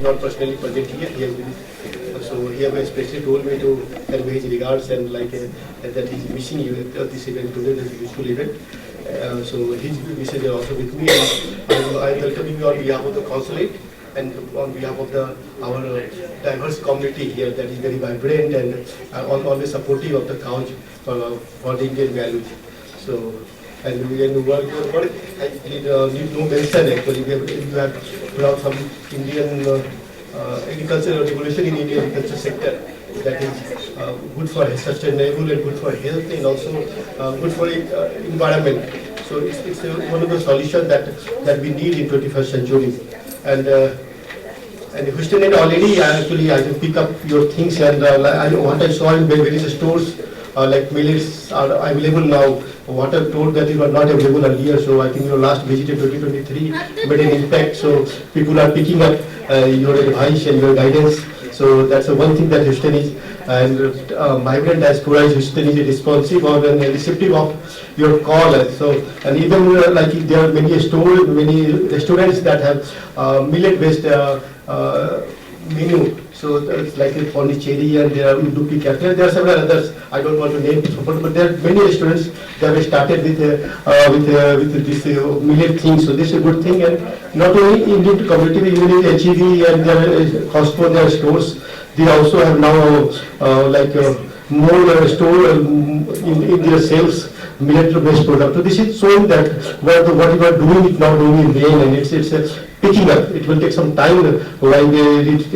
not personally present here. So he has especially told me to convey his regards and that he's missing you at this event today, this useful event. So his wishes are also with me. I welcome you on behalf of the Consulate and on behalf of our diverse community here that is very vibrant and always supportive of the cause for the Indian values. So. And we work I need no mention actually. We have brought some Indian agricultural revolution in Indian agriculture sector that is good for sustainable and good for health and also good for environment. So it's one of the solutions that we need in 21st century. And Houston and already I can pick up your things and what I saw in various stores like millets are available now. What I told that you were not available earlier, so I think your last visit in 2023 made an impact. So people are picking up your advice and your guidance. So that's the one thing that Houston is, and migrant diaspora is Houston is responsive or receptive of your call. So and even like there are many stores, many restaurants that have millet-based menu. So it's like a Pondicherry and there are Udupi Cafe. There are several others. I don't want to name, but there are many restaurants that have started with this millet thing. So this is a good thing, and not only Indian community, even in HEV and their Costco, their stores, they also have now more store in their sales millet-based product. So this is showing that what you are doing is not doing in vain, and it's picking up. It will take some time while millet is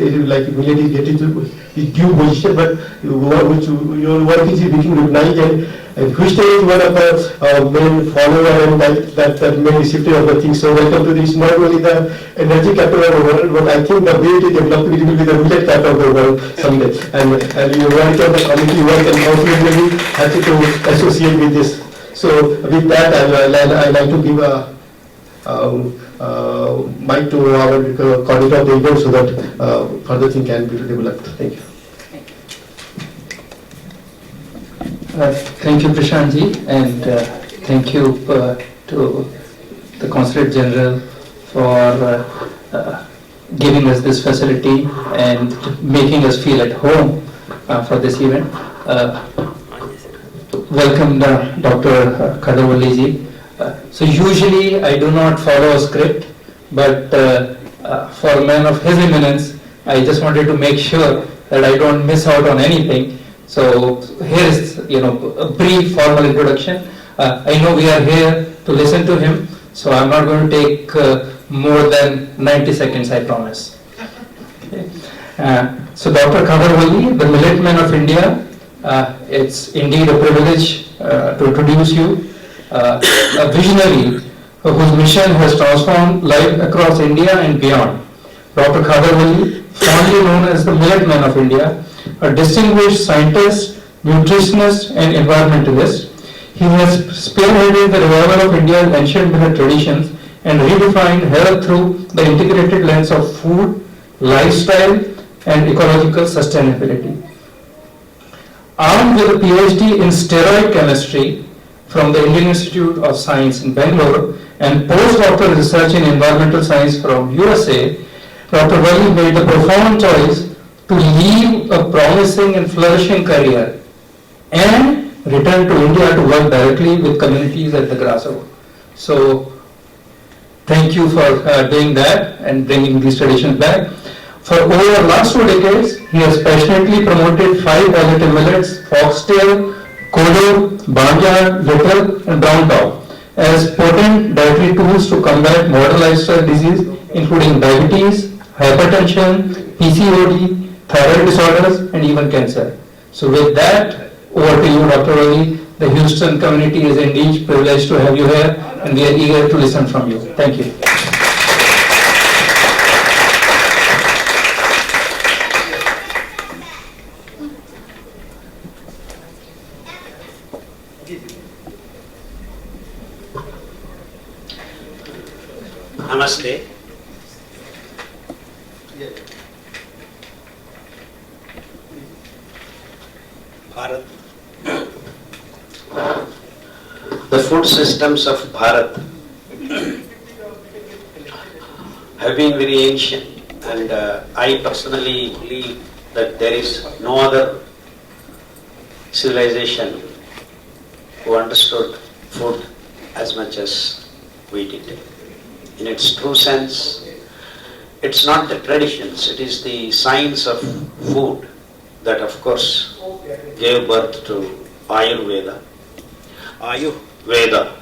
getting to its due position, but your work is being recognized, and Houston is one of the main follower and that main recipient of the thing. So welcome to this, not only the energy capital of the world, but I think the way it developed, it will be the millet capital of the world someday. And you work on the community work and also really happy to associate with this. So with that, I like to give a mic to our coordinator of the event so that further thing can be developed. Thank you. Thank you, Prashantji, and thank you to the Consulate General for giving us this facility and making us feel at home for this event. Welcome, Dr. Khadar Valli ji. So usually I do not follow a script, but for a man of his eminence, I just wanted to make sure that I don't miss out on anything. So here is a brief formal introduction. I know we are here to listen to him, so I'm not going to take more than 90 seconds, I promise. Okay. So Dr. Khadar Valli, the Millet Man of India, it's indeed a privilege to introduce you. A visionary whose mission has transformed life across India and beyond. Dr. Khadar Valli, fondly known as the Millet Man of India, a distinguished scientist, nutritionist and environmentalist. He has spearheaded the revival of India's ancient millet traditions and redefined health through the integrated lens of food, lifestyle and ecological sustainability. Armed with a PhD in steroid chemistry from the Indian Institute of Science in Bangalore and postdoctoral research in environmental science from USA, Dr. Valli made the profound choice to leave a promising and flourishing career and return to India to work directly with communities at the grassroots. So, thank you for doing that and bringing these traditions back. For over the last 2 decades, he has passionately promoted 5 positive millets: foxtail, Khader, Banja, Little and Brown Top as potent dietary tools to combat modern lifestyle disease including diabetes, hypertension, PCOD, thyroid disorders and even cancer. So with that, over to you, Dr. Valli. The Houston community is indeed privileged to have you here and we are eager to listen from you. Thank you. Namaste. Bharat. The food systems of Bharat have been very ancient And I personally believe that there is no other civilization who understood food as much as we did. In its true sense, it's not the traditions, it is the science of food that of course gave birth to Ayurveda. Ayurveda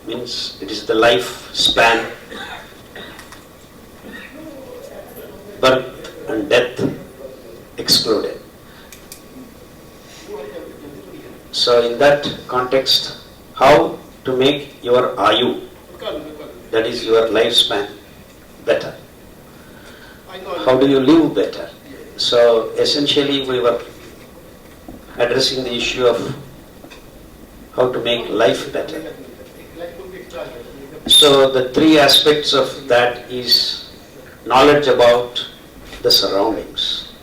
means it is the life span, birth and death excluded. So in that context, how to make your Ayu, that is your lifespan, better? How do you live better? So essentially we were addressing the issue of how to make life better. So the three aspects of that is knowledge about the surroundings,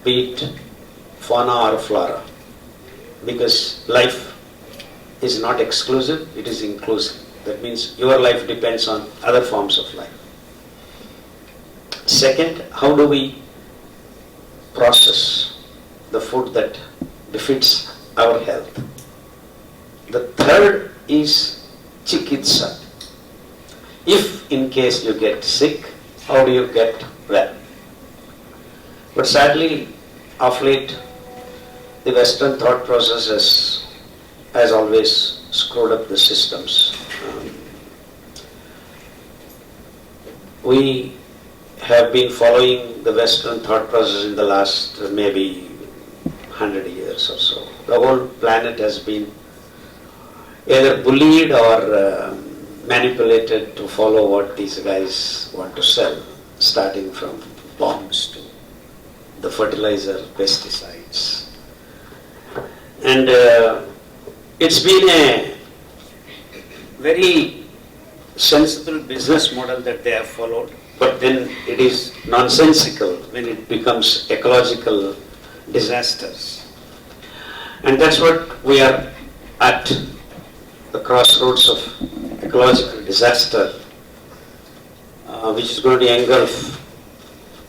be it fauna or flora, because life is not exclusive, it is inclusive. That means your life depends on other forms of life. Second, how do we process the food that befits our health? The third is chikitsa. If in case you get sick, how do you get well? But sadly, of late, the Western thought process has always screwed up the systems. We have been following the Western thought process in the last maybe 100 years or so. The whole planet has been either bullied or manipulated to follow what these guys want to sell, starting from bombs to the fertilizer, pesticides. And it's been a very sensible business model that they have followed, but then it is nonsensical when it becomes ecological disasters. And that's what we are at, the crossroads of ecological disaster, which is going to engulf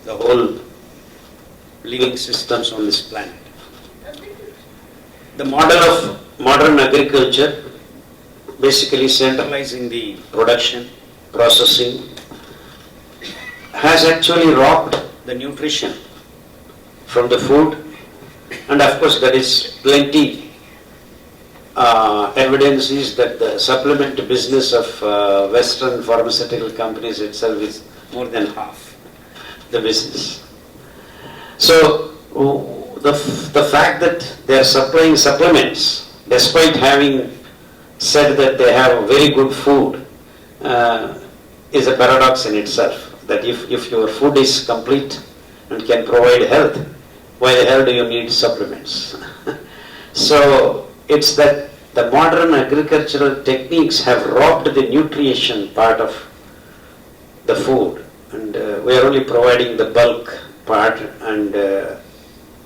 the whole living systems on this planet. The model of modern agriculture, basically centralizing the production, processing, has actually robbed the nutrition from the food, and of course there is plenty evidence is that the supplement business of Western pharmaceutical companies itself is more than half the business. So the fact that they are supplying supplements, despite having said that they have very good food, is a paradox in itself. That if your food is complete and can provide health, why the hell do you need supplements? So it's that the modern agricultural techniques have robbed the nutrition part of the food, and we are only providing the bulk part and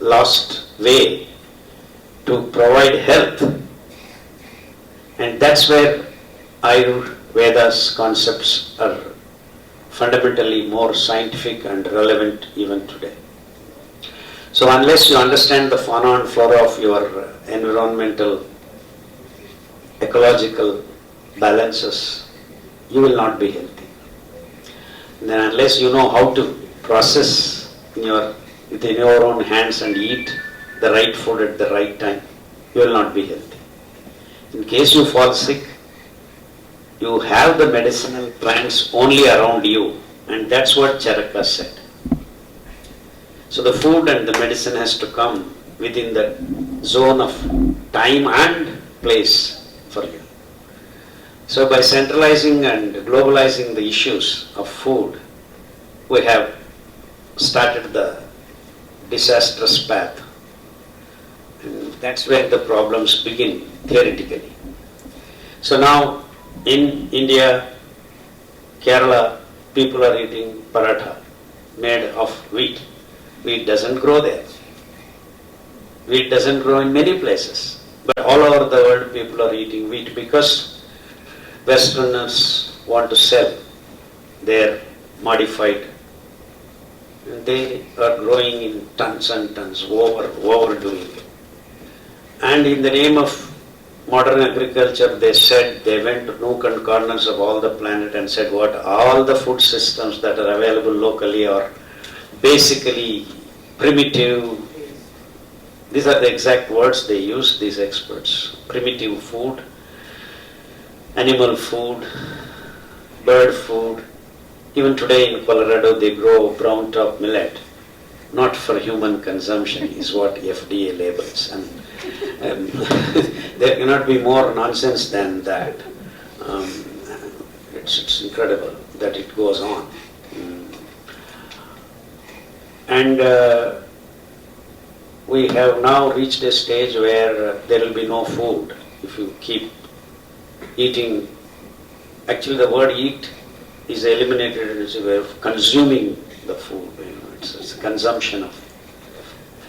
lost way to provide health. And that's where Ayurveda's concepts are fundamentally more scientific and relevant even today. So unless you understand the fauna and flora of your environmental, ecological balances, you will not be healthy. And then unless you know how to process within your own hands and eat the right food at the right time, you will not be healthy. In case you fall sick, you have the medicinal plants only around you, and that's what Charaka said. So the food and the medicine has to come within the zone of time and place for you. So by centralizing and globalizing the issues of food, we have started the disastrous path. And that's where the problems begin, theoretically. So now, in India, Kerala, people are eating paratha made of wheat. Wheat doesn't grow there. Wheat doesn't grow in many places. But all over the world, people are eating wheat because Westerners want to sell their modified They are growing in tons and tons, overdoing it. And in the name of modern agriculture, they went to nook and corners of all the planet and said what all the food systems that are available locally are basically primitive. These are the exact words they use, these experts. Primitive food, animal food, bird food. Even today in Colorado they grow brown top millet, not for human consumption is what FDA labels. And there cannot be more nonsense than that. It's incredible that it goes on. And we have now reached a stage where there will be no food if you keep eating. Actually, the word eat is eliminated as a way of consuming the food. It's a consumption of.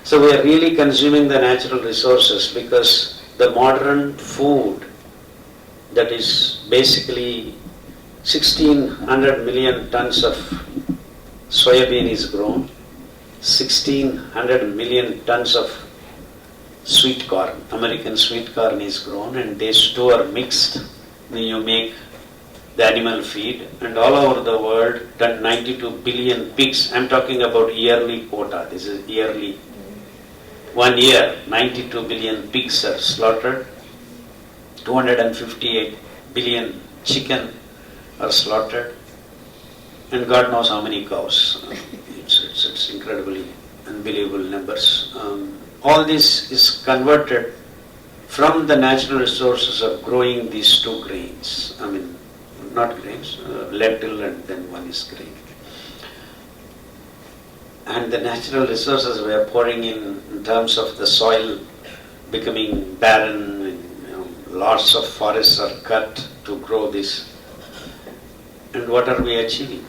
So we are really consuming the natural resources because the modern food that is basically 1600 million tons of soybean is grown, 1600 million tons of sweet corn, American sweet corn is grown, and these two are mixed when you make the animal feed, and all over the world 92 billion pigs. I'm talking about yearly quota. This is yearly. 1 year, 92 billion pigs are slaughtered, 258 billion chicken are slaughtered, and God knows how many cows. It's incredibly unbelievable numbers. All this is converted from the natural resources of growing these two grains. I mean, not grains, lentil, and then one is grain. And the natural resources we are pouring in terms of the soil becoming barren, and, lots of forests are cut to grow this. And what are we achieving?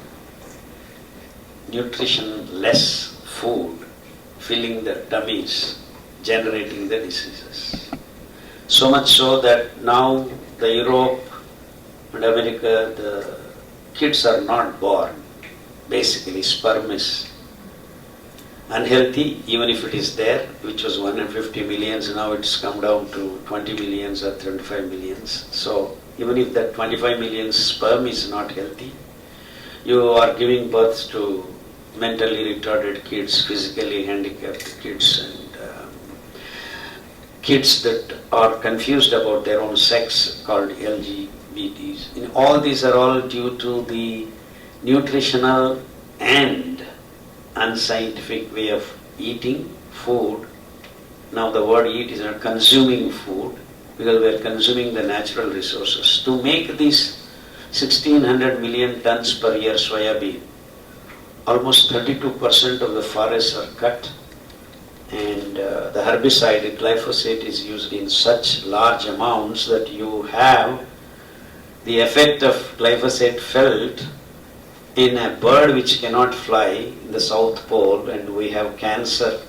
Nutrition-less food, filling the tummies, generating the diseases. So much so that now the Europe and America, the kids are not born. Basically, sperm is unhealthy, even if it is there, which was 150 millions, now it's come down to 20 millions or 25 millions. So even if that 25 million sperm is not healthy, you are giving birth to mentally retarded kids, physically handicapped kids, and kids that are confused about their own sex, called LGBTs. And all these are all due to the nutritional and unscientific way of eating food. Now the word eat is not consuming food, because we are consuming the natural resources. To make these 1600 million tons per year soybean, almost 32% of the forests are cut, and the herbicide glyphosate is used in such large amounts that you have the effect of glyphosate felt in a bird which cannot fly in the South Pole, and we have cancer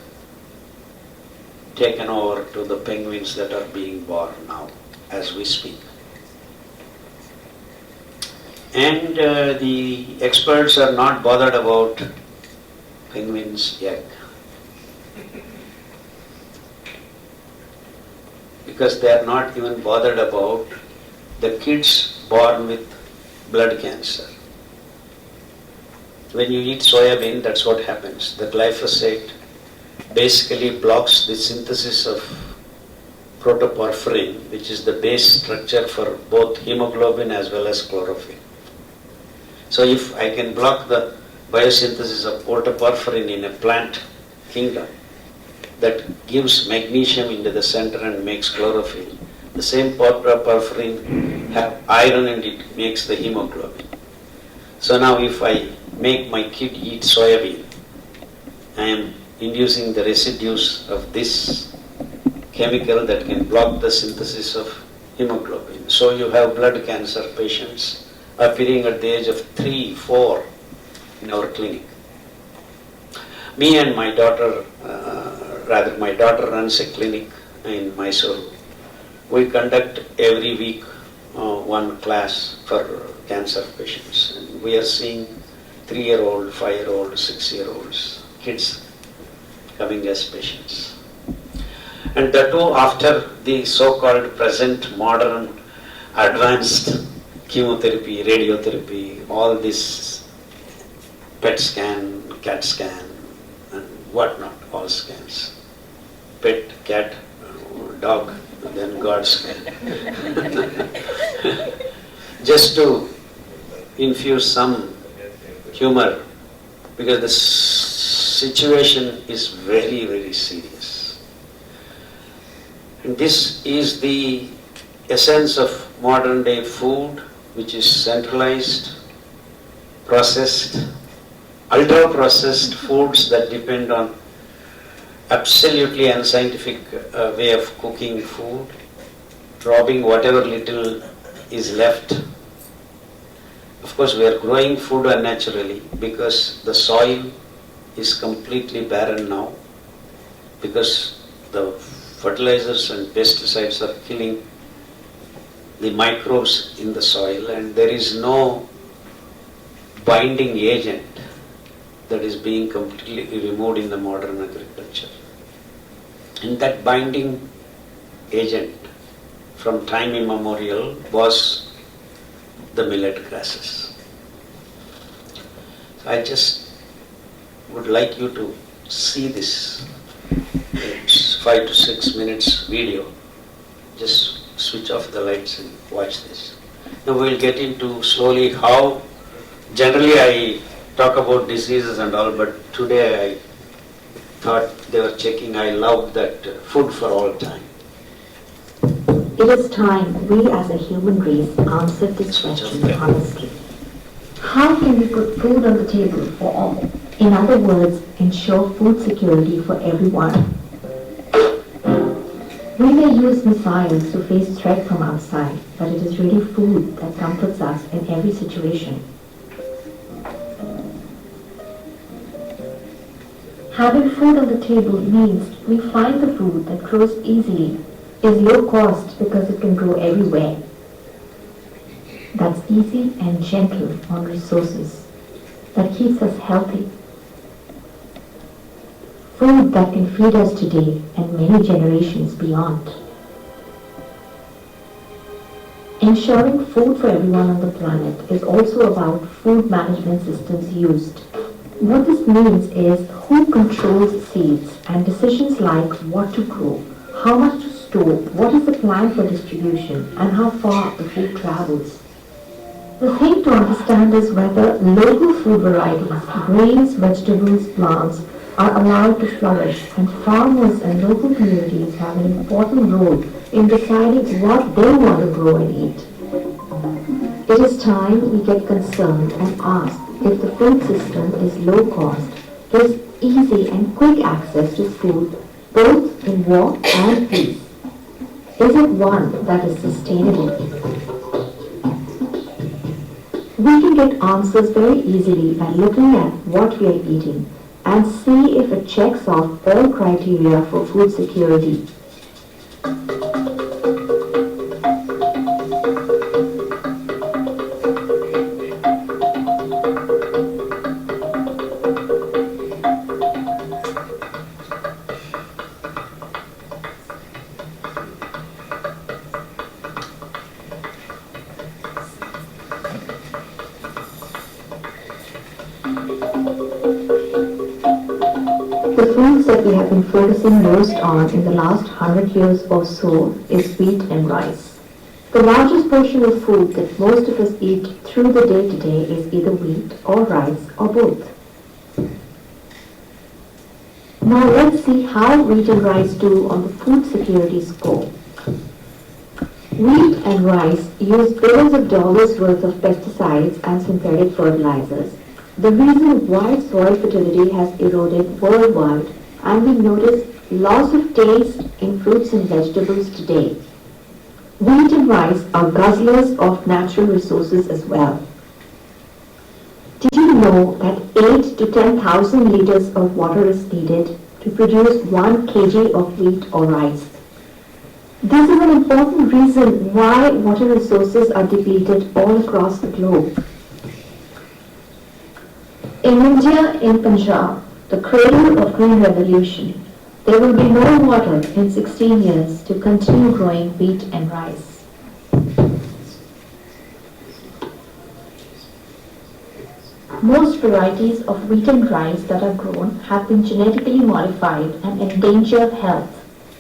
taken over to the penguins that are being born now as we speak. And the experts are not bothered about penguins' egg, because they are not even bothered about the kids born with blood cancer. When you eat soybean, that's what happens. The glyphosate basically blocks the synthesis of protoporphyrin, which is the base structure for both hemoglobin as well as chlorophyll. So if I can block the biosynthesis of protoporphyrin in a plant kingdom that gives magnesium into the center and makes chlorophyll, the same protoporphyrin have iron and it makes the hemoglobin. So now if I make my kid eat soybean, I am inducing the residues of this chemical that can block the synthesis of hemoglobin. So you have blood cancer patients appearing at the age of 3, 4 in our clinic. Me and my daughter, my daughter runs a clinic in Mysore. We conduct every week one class for cancer patients. And we are seeing 3-year-old, 5-year-old, 6-year-olds, kids coming as patients. And that too after the so-called present modern advanced chemotherapy, radiotherapy, all this PET scan, CAT scan and whatnot, all scans. Pet, cat, dog, and then God scan. Just to infuse some humor, because the situation is very, very serious. And this is the essence of modern day food, which is centralized, processed, ultra processed foods that depend on absolutely unscientific way of cooking food, robbing whatever little is left. Of course, we are growing food unnaturally because the soil is completely barren now, because the fertilizers and pesticides are killing the microbes in the soil, and there is no binding agent that is being completely removed in the modern agriculture. And that binding agent from time immemorial was the millet grasses. I just would like you to see this. It's 5 to 6 minutes video. Just switch off the lights and watch this. Now we'll get into slowly how, generally I talk about diseases and all, but today I thought they were checking. I love that food for all time. It is time we as a human race answered this question honestly. How can we put food on the table for all? In other words, ensure food security for everyone. We may use missiles to face threat from outside, but it is really food that comforts us in every situation. Having food on the table means we find the food that grows easily, is low cost because it can grow everywhere. That's easy and gentle on resources, that keeps us healthy. Food that can feed us today and many generations beyond. Ensuring food for everyone on the planet is also about food management systems used. What this means is who controls seeds and decisions like what to grow, how much to store, what is the plan for distribution, and how far the food travels. The thing to understand is whether local food varieties, grains, vegetables, plants, are allowed to flourish, and farmers and local communities have an important role in deciding what they want to grow and eat. It is time we get concerned and ask if the food system is low cost, gives easy and quick access to food both in war and peace. Is it one that is sustainable? We can get answers very easily by looking at what we are eating and see if it checks off all criteria for food security. The foods that we have been focusing most on in the last 100 years or so is wheat and rice. The largest portion of food that most of us eat through the day today is either wheat or rice or both. Now let's see how wheat and rice do on the food security score. Wheat and rice use billions of dollars worth of pesticides and synthetic fertilizers. The reason why soil fertility has eroded worldwide, and we notice loss of taste in fruits and vegetables today. Wheat and rice are guzzlers of natural resources as well. Did you know that 8 to 10,000 liters of water is needed to produce 1 kg of wheat or rice? This is an important reason why water resources are depleted all across the globe. In India, in Punjab, the cradle of green revolution, there will be no water in 16 years to continue growing wheat and rice. Most varieties of wheat and rice that are grown have been genetically modified and endanger health.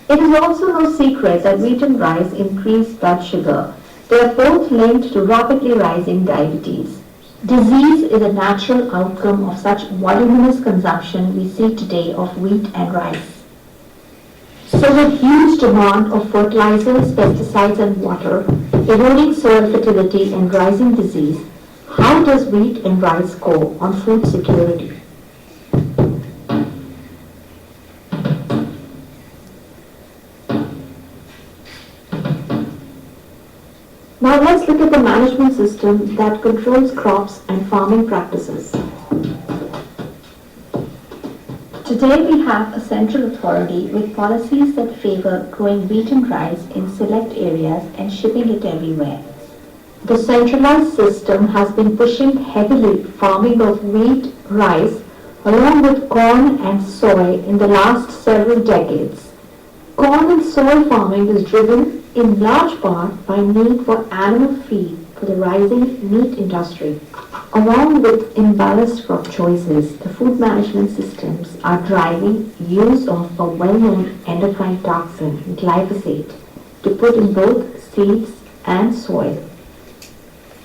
It is also no secret that wheat and rice increase blood sugar. They are both linked to rapidly rising diabetes. Disease is a natural outcome of such voluminous consumption we see today of wheat and rice. So with huge demand of fertilizers, pesticides and water, eroding soil fertility and rising disease, how does wheat and rice go on food security? Now let's look at the management system that controls crops and farming practices. Today we have a central authority with policies that favor growing wheat and rice in select areas and shipping it everywhere. The centralized system has been pushing heavily farming of wheat, rice, along with corn and soy in the last several decades. Corn and soy farming is driven in large part by need for animal feed for the rising meat industry. Along with imbalanced crop choices, the food management systems are driving use of a well-known endocrine toxin, glyphosate, to put in both seeds and soil.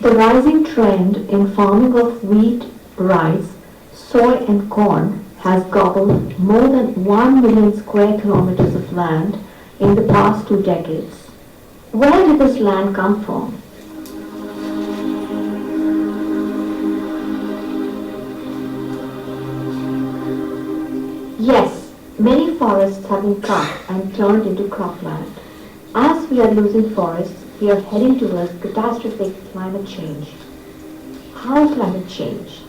The rising trend in farming of wheat, rice, soy and corn has gobbled more than 1 million square kilometers of land in the past 2 decades. Where did this land come from? Yes, many forests have been cut and turned into cropland. As we are losing forests, we are heading towards catastrophic climate change. How climate change?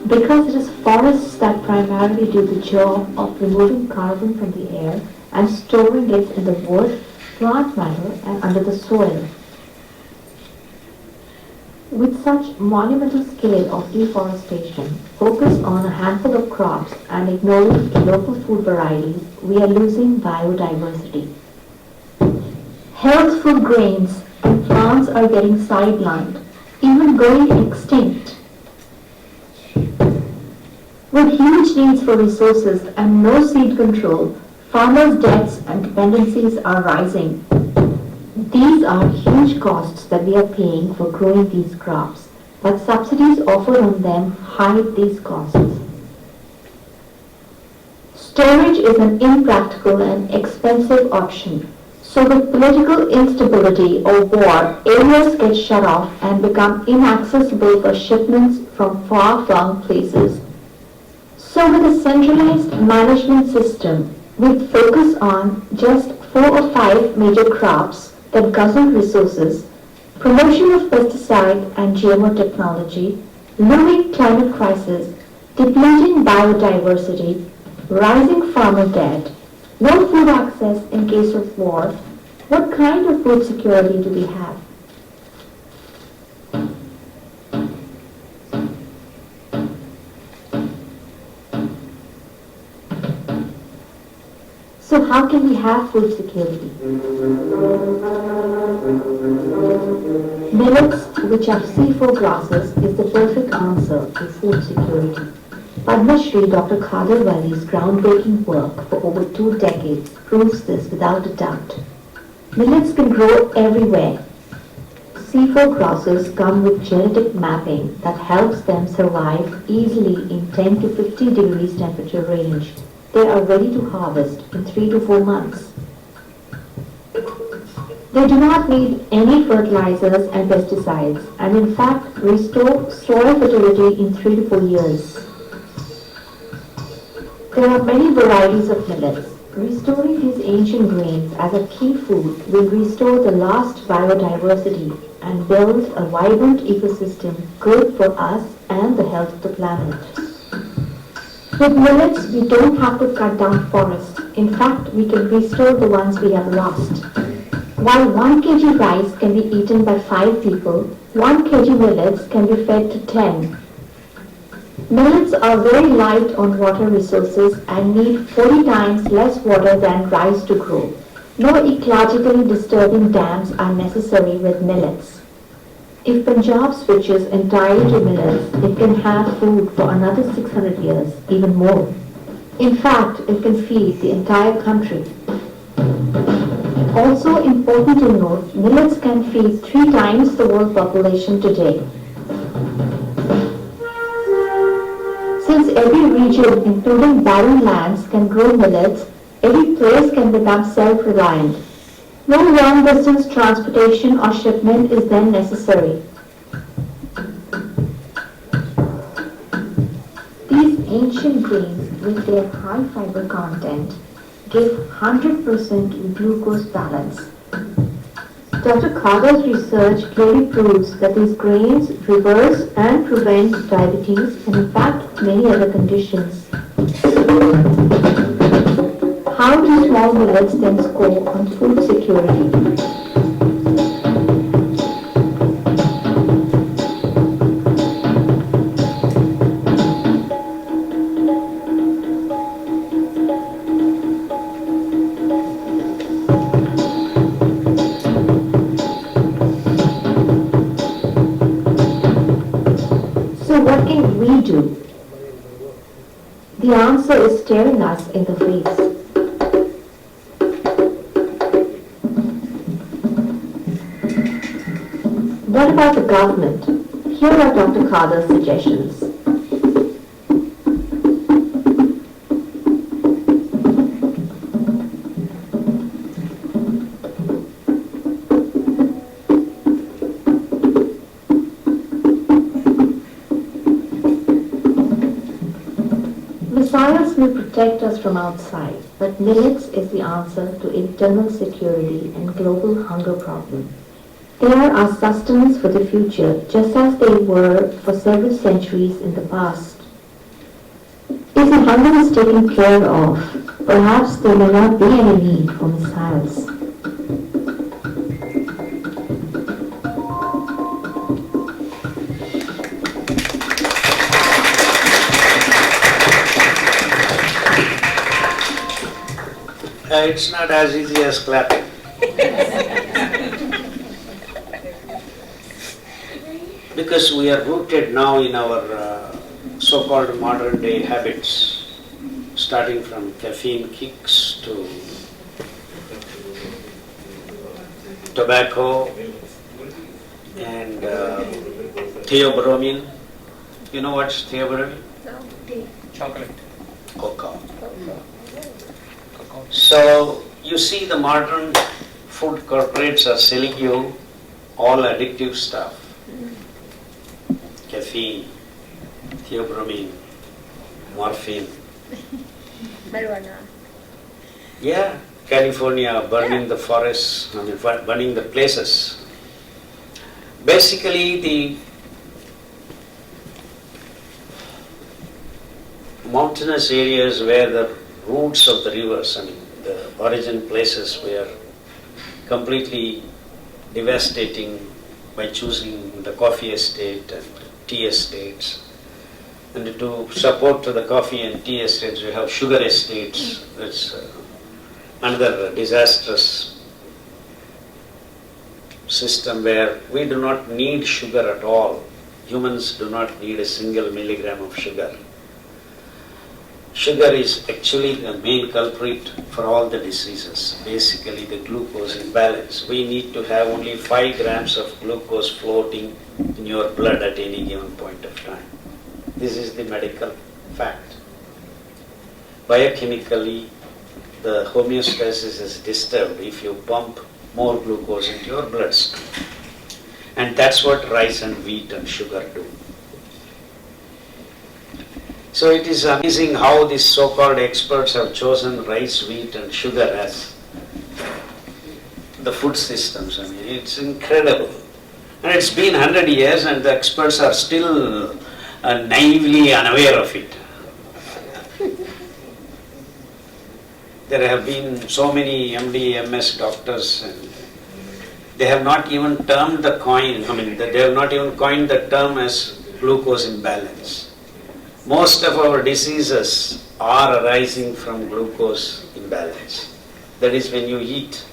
Because it is forests that primarily do the job of removing carbon from the air and storing it in the wood, plant matter and under the soil. With such monumental scale of deforestation, focus on a handful of crops and ignoring local food varieties, we are losing biodiversity. Healthful grains and plants are getting sidelined, even going extinct. With huge needs for resources and no seed control, farmers' debts and dependencies are rising. These are huge costs that we are paying for growing these crops, but subsidies offered on them hide these costs. Storage is an impractical and expensive option. So with political instability or war, areas get shut off and become inaccessible for shipments from far-flung places. So with a centralized management system with focus on just 4 or 5 major crops that guzzle resources, promotion of pesticide and GMO technology, looming climate crisis, depleting biodiversity, rising farmer debt, no food access in case of war, what kind of food security do we have? So how can we have food security? Millets, which are C4 grasses, is the perfect answer to food security. Padma Shri Dr. Khadar Valli's groundbreaking work for over 2 decades proves this without a doubt. Millets can grow everywhere. C4 grasses come with genetic mapping that helps them survive easily in 10 to 50 degrees temperature range. They are ready to harvest in 3 to 4 months. They do not need any fertilizers and pesticides and in fact restore soil fertility in 3 to 4 years. There are many varieties of millets. Restoring these ancient grains as a key food will restore the lost biodiversity and build a vibrant ecosystem good for us and the health of the planet. With millets, we don't have to cut down forests. In fact, we can restore the ones we have lost. While 1 kg rice can be eaten by 5 people, 1 kg millets can be fed to 10. Millets are very light on water resources and need 40 times less water than rice to grow. No ecologically disturbing dams are necessary with millets. If Punjab switches entirely to millets, it can have food for another 600 years, even more. In fact, it can feed the entire country. Also important to note, millets can feed 3 times the world population today. Since every region, including barren lands, can grow millets, every place can become self-reliant. No long-distance transportation or shipment is then necessary. These ancient grains, with their high fiber content, give 100% glucose balance. Dr. Khader's research clearly proves that these grains reverse and prevent diabetes and in fact many other conditions. How do small millets then score on food security? What can we do? The answer is staring us in the face. What about the government? Here are Dr. Khader's suggestions. Missiles may protect us from outside, but millets is the answer to internal security and global hunger problem. They are our sustenance for the future, just as they were for several centuries in the past. If the hunger is taken care of, perhaps there may not be any need for missiles. It's not as easy as clapping. Because we are rooted now in our so-called modern day habits, starting from caffeine kicks to tobacco and theobromine. You know what's theobromine? No, tea. Chocolate. Cocoa. So you see the modern food corporates are selling you all addictive stuff. Caffeine, theobromine, morphine. Marijuana. Yeah, California burning the forests, burning the places. Basically the mountainous areas where the roots of the rivers, the origin places were completely devastating by choosing the coffee estate and tea estates. And to support to the coffee and tea estates, we have sugar estates. That's another disastrous system where we do not need sugar at all. Humans do not need a single milligram of sugar. Sugar is actually the main culprit for all the diseases, basically the glucose imbalance. We need to have only 5 grams of glucose floating in your blood at any given point of time. This is the medical fact. Biochemically, the homeostasis is disturbed if you pump more glucose into your bloodstream. And that's what rice and wheat and sugar do. So it is amazing how these so-called experts have chosen rice, wheat and sugar as the food systems. It's incredible. And it's been 100 years and the experts are still naively unaware of it. There have been so many MD, MS doctors and They have not even termed the coin, they have not even coined the term as glucose imbalance. Most of our diseases are arising from glucose imbalance. That is, when you eat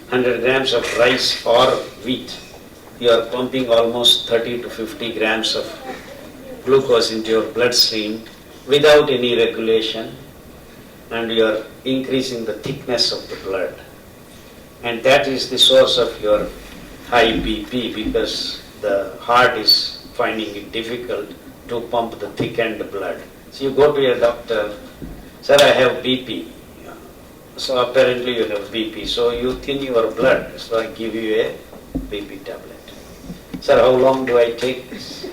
100 grams of rice or wheat, you are pumping almost 30 to 50 grams of glucose into your bloodstream without any regulation, and you are increasing the thickness of the blood. And that is the source of your high BP, because the heart is finding it difficult to pump the thickened blood. So you go to your doctor, sir, I have BP. So apparently you have BP. So you thin your blood. So I give you a BP tablet. Sir, how long do I take this?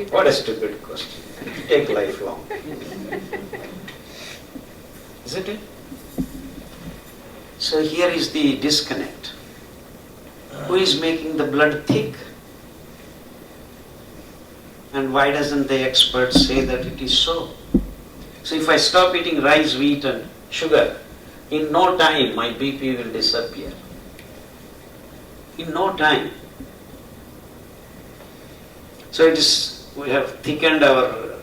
What a stupid question. Take lifelong. Isn't it? So here is the disconnect. Who is making the blood thick? And why doesn't the experts say that it is so? So if I stop eating rice, wheat and sugar, in no time my BP will disappear. In no time. So it is, we have thickened our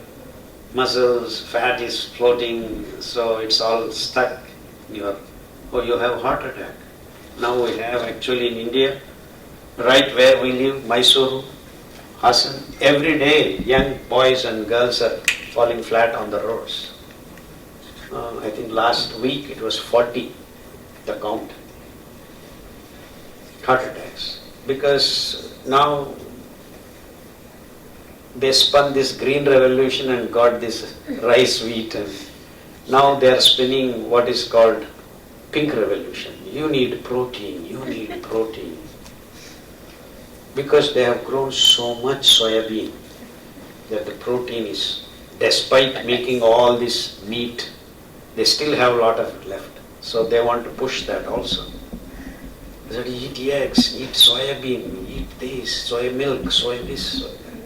muscles, fat is floating, so it's all stuck in your, you have heart attack. Now we have actually in India, right where we live, Mysuru, Hassan, every day young boys and girls are falling flat on the roads. I think last week it was 40, the count. Heart attacks. Because now they spun this green revolution and got this rice, wheat, and now they are spinning what is called pink revolution. You need protein, you need protein. Because they have grown so much soybean that the protein is, despite making all this meat, they still have a lot of it left. So they want to push that also. They said, eat eggs, eat soybean, eat this, soy milk, soy this, soy that.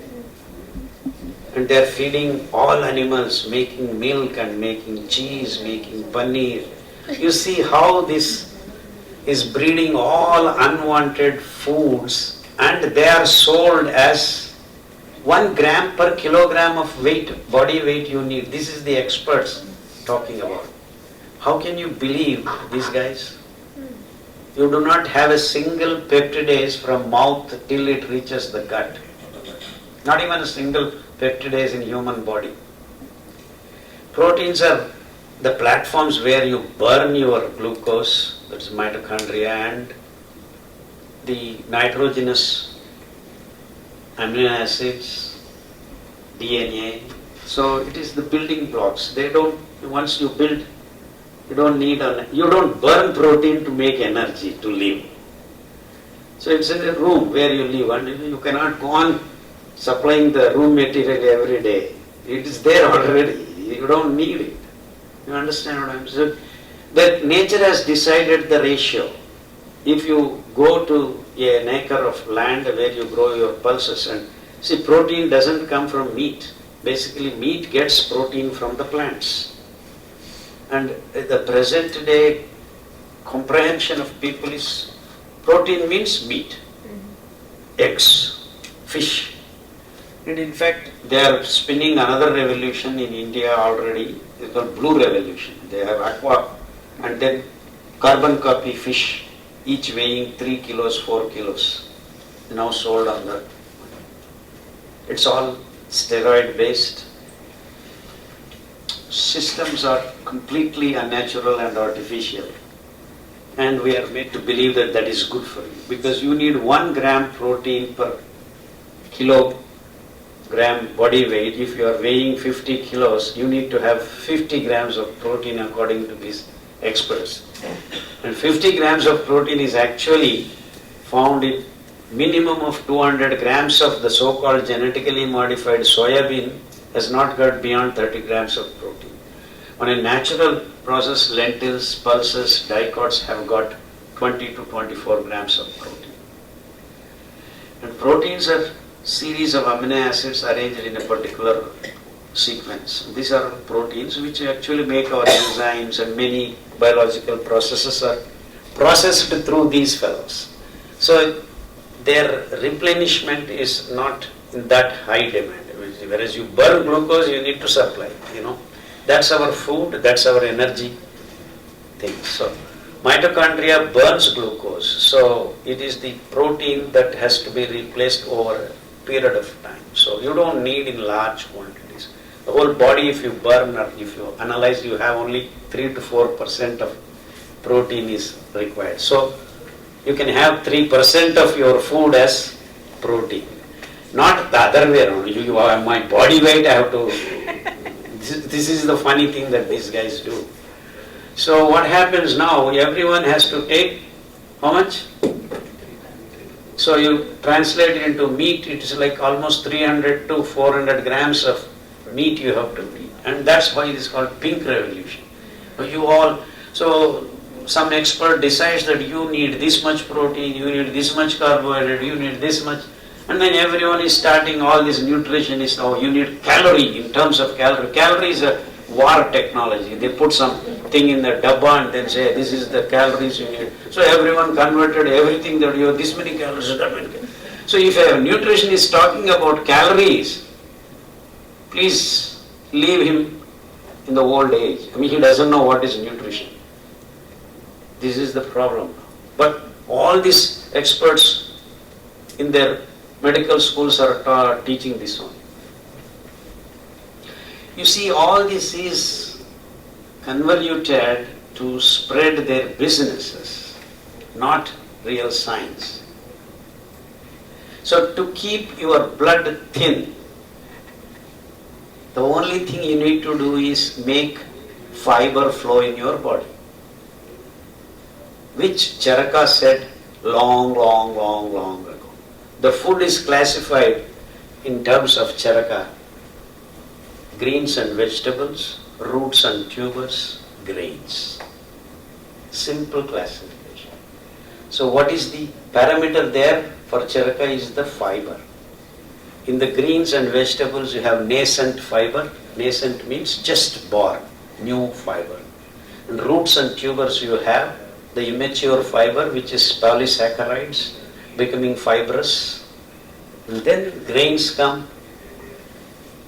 And they are feeding all animals, making milk and making cheese, making paneer. You see how this is breeding all unwanted foods, and they are sold as 1 gram per kilogram of weight, body weight you need. This is the experts talking about. How can you believe these guys? You do not have a single peptidase from mouth till it reaches the gut. Not even a single peptidase in human body. Proteins are the platforms where you burn your glucose, that's mitochondria, and the nitrogenous amino acids, DNA. So it is the building blocks. They don't, once you build, you don't burn protein to make energy to live. So it's in a room where you live, and you cannot go on supplying the room material every day. It is there already. You don't need it. You understand what I'm saying? But nature has decided the ratio. If you go to an acre of land where you grow your pulses, and see, protein doesn't come from meat. Basically, meat gets protein from the plants. And the present day comprehension of people is protein means meat, eggs, fish. And in fact, they are spinning another revolution in India already. It's called blue revolution. They have aqua and then carbon copy fish, each weighing 3 kilos, 4 kilos, now sold on the. It's all steroid based. Systems are completely unnatural and artificial. And we are made to believe that that is good for you. Because you need 1 gram protein per kilogram body weight. If you are weighing 50 kilos, you need to have 50 grams of protein according to these experts. And 50 grams of protein is actually found in minimum of 200 grams of the so-called genetically modified soybean has not got beyond 30 grams of protein. On a natural process, lentils, pulses, dicots have got 20 to 24 grams of protein. And proteins are series of amino acids arranged in a particular sequence. These are proteins which actually make our enzymes, and many biological processes are processed through these fellows. So their replenishment is not in that high demand. Whereas you burn glucose, you need to supply, That's our food, that's our energy thing. So mitochondria burns glucose, so it is the protein that has to be replaced over a period of time. So you don't need in large quantities. The whole body, if you burn or if you analyze, you have only 3 to 4% of protein is required. So you can have 3% of your food as protein. Not the other way around. You are my body weight, I have to... This is the funny thing that these guys do. So what happens now, everyone has to take, how much? So you translate it into meat, it is like almost 300 to 400 grams of meat you have to eat. And that's why it is called pink revolution. So some expert decides that you need this much protein, you need this much carbohydrate, you need this much. And then everyone is starting, all these nutritionists, you need calorie in terms of calorie. Calorie is a war technology. They put something in the dabba and then say, this is the calories you need. So everyone converted everything that you have this many calories, that many calories. So if a nutritionist is talking about calories, please leave him in the old age. He doesn't know what is nutrition. This is the problem. But all these experts in their medical schools are teaching this one. You see, all this is convoluted to spread their businesses, not real science. So to keep your blood thin, the only thing you need to do is make fiber flow in your body, which Charaka said long ago. The food is classified in terms of Charaka: greens and vegetables, roots and tubers, grains. Simple classification. So what is the parameter there for Charaka is the fiber. In the greens and vegetables you have nascent fiber. Nascent means just born, new fiber. In roots and tubers you have the immature fiber, which is polysaccharides becoming fibrous. And then grains come.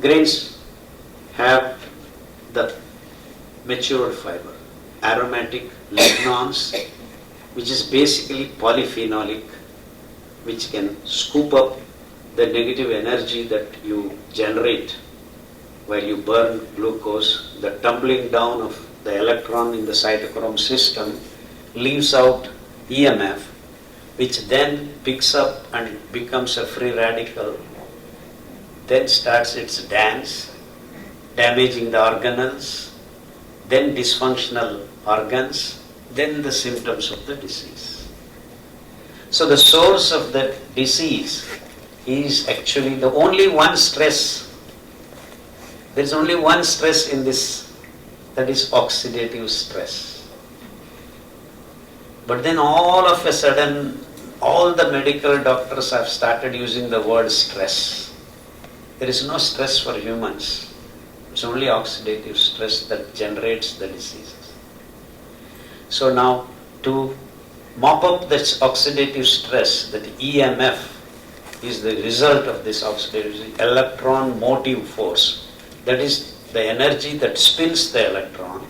Grains have the matured fiber, aromatic lignans, which is basically polyphenolic, which can scoop up the negative energy that you generate while you burn glucose. The tumbling down of the electron in the cytochrome system leaves out EMF, which then picks up and becomes a free radical, then starts its dance, damaging the organelles, then dysfunctional organs, then the symptoms of the disease. So the source of the disease is actually the only one stress. There is only one stress in this, that is oxidative stress. But then all of a sudden, all the medical doctors have started using the word stress. There is no stress for humans. It's only oxidative stress that generates the diseases. So now, to mop up this oxidative stress, that EMF is the result of this oxidative electron motive force. That is the energy that spins the electron,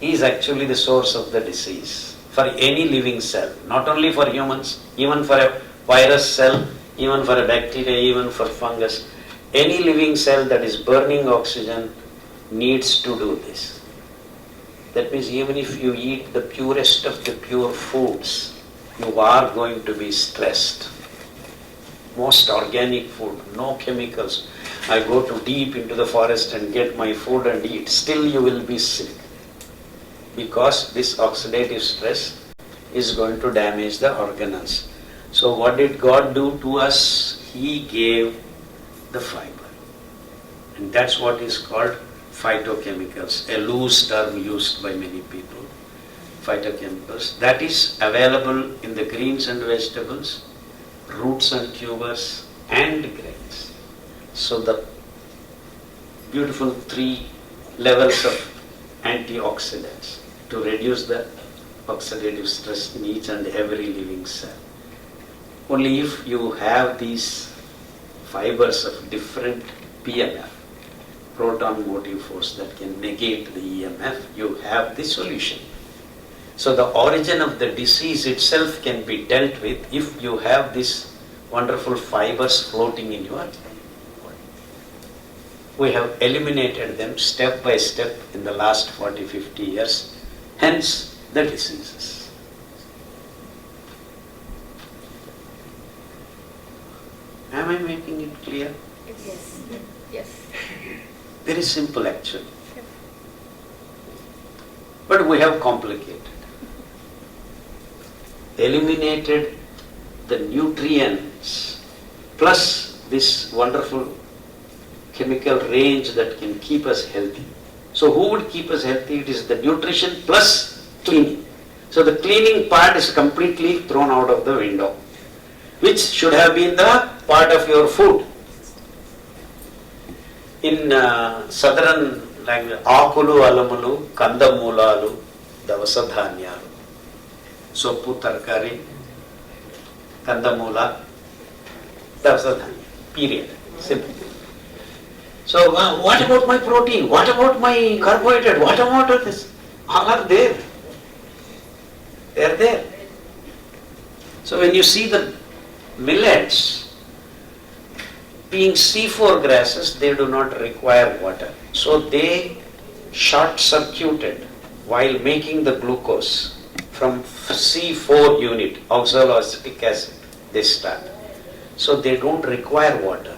is actually the source of the disease for any living cell, not only for humans, even for a virus cell, even for a bacteria, even for fungus. Any living cell that is burning oxygen needs to do this. That means even if you eat the purest of the pure foods, you are going to be stressed. Most organic food, no chemicals. I go too deep into the forest and get my food and eat, still you will be sick. Because this oxidative stress is going to damage the organelles. So what did God do to us? He gave the fiber. And that's what is called phytochemicals, a loose term used by many people. Phytochemicals. That is available in the greens and vegetables, roots and tubers, and grains. So the beautiful 3 levels of antioxidants to reduce the oxidative stress in each and every living cell. Only if you have these fibers of different PMF, proton motive force, that can negate the EMF, you have the solution. So the origin of the disease itself can be dealt with if you have these wonderful fibers floating in your body. We have eliminated them step by step in the last 40-50 years, hence the diseases. Am I making it clear? Yes. Yes. Very simple actually. But we have complicated. Eliminated the nutrients plus this wonderful chemical range that can keep us healthy. So who would keep us healthy? It is the nutrition plus cleaning. So the cleaning part is completely thrown out of the window, which should have been the part of your food. In southern language, akulu alamulu, kandamulalu, davasadhanyalu, soppu tarkari, kandamula, davasadhanya, period, simple. So what about my protein? What about my carbohydrate? What about this? All are there. They are there. So when you see the millets being C4 grasses, they do not require water. So they short-circuited while making the glucose from C4 unit, oxaloacetic acid, they start. So they don't require water.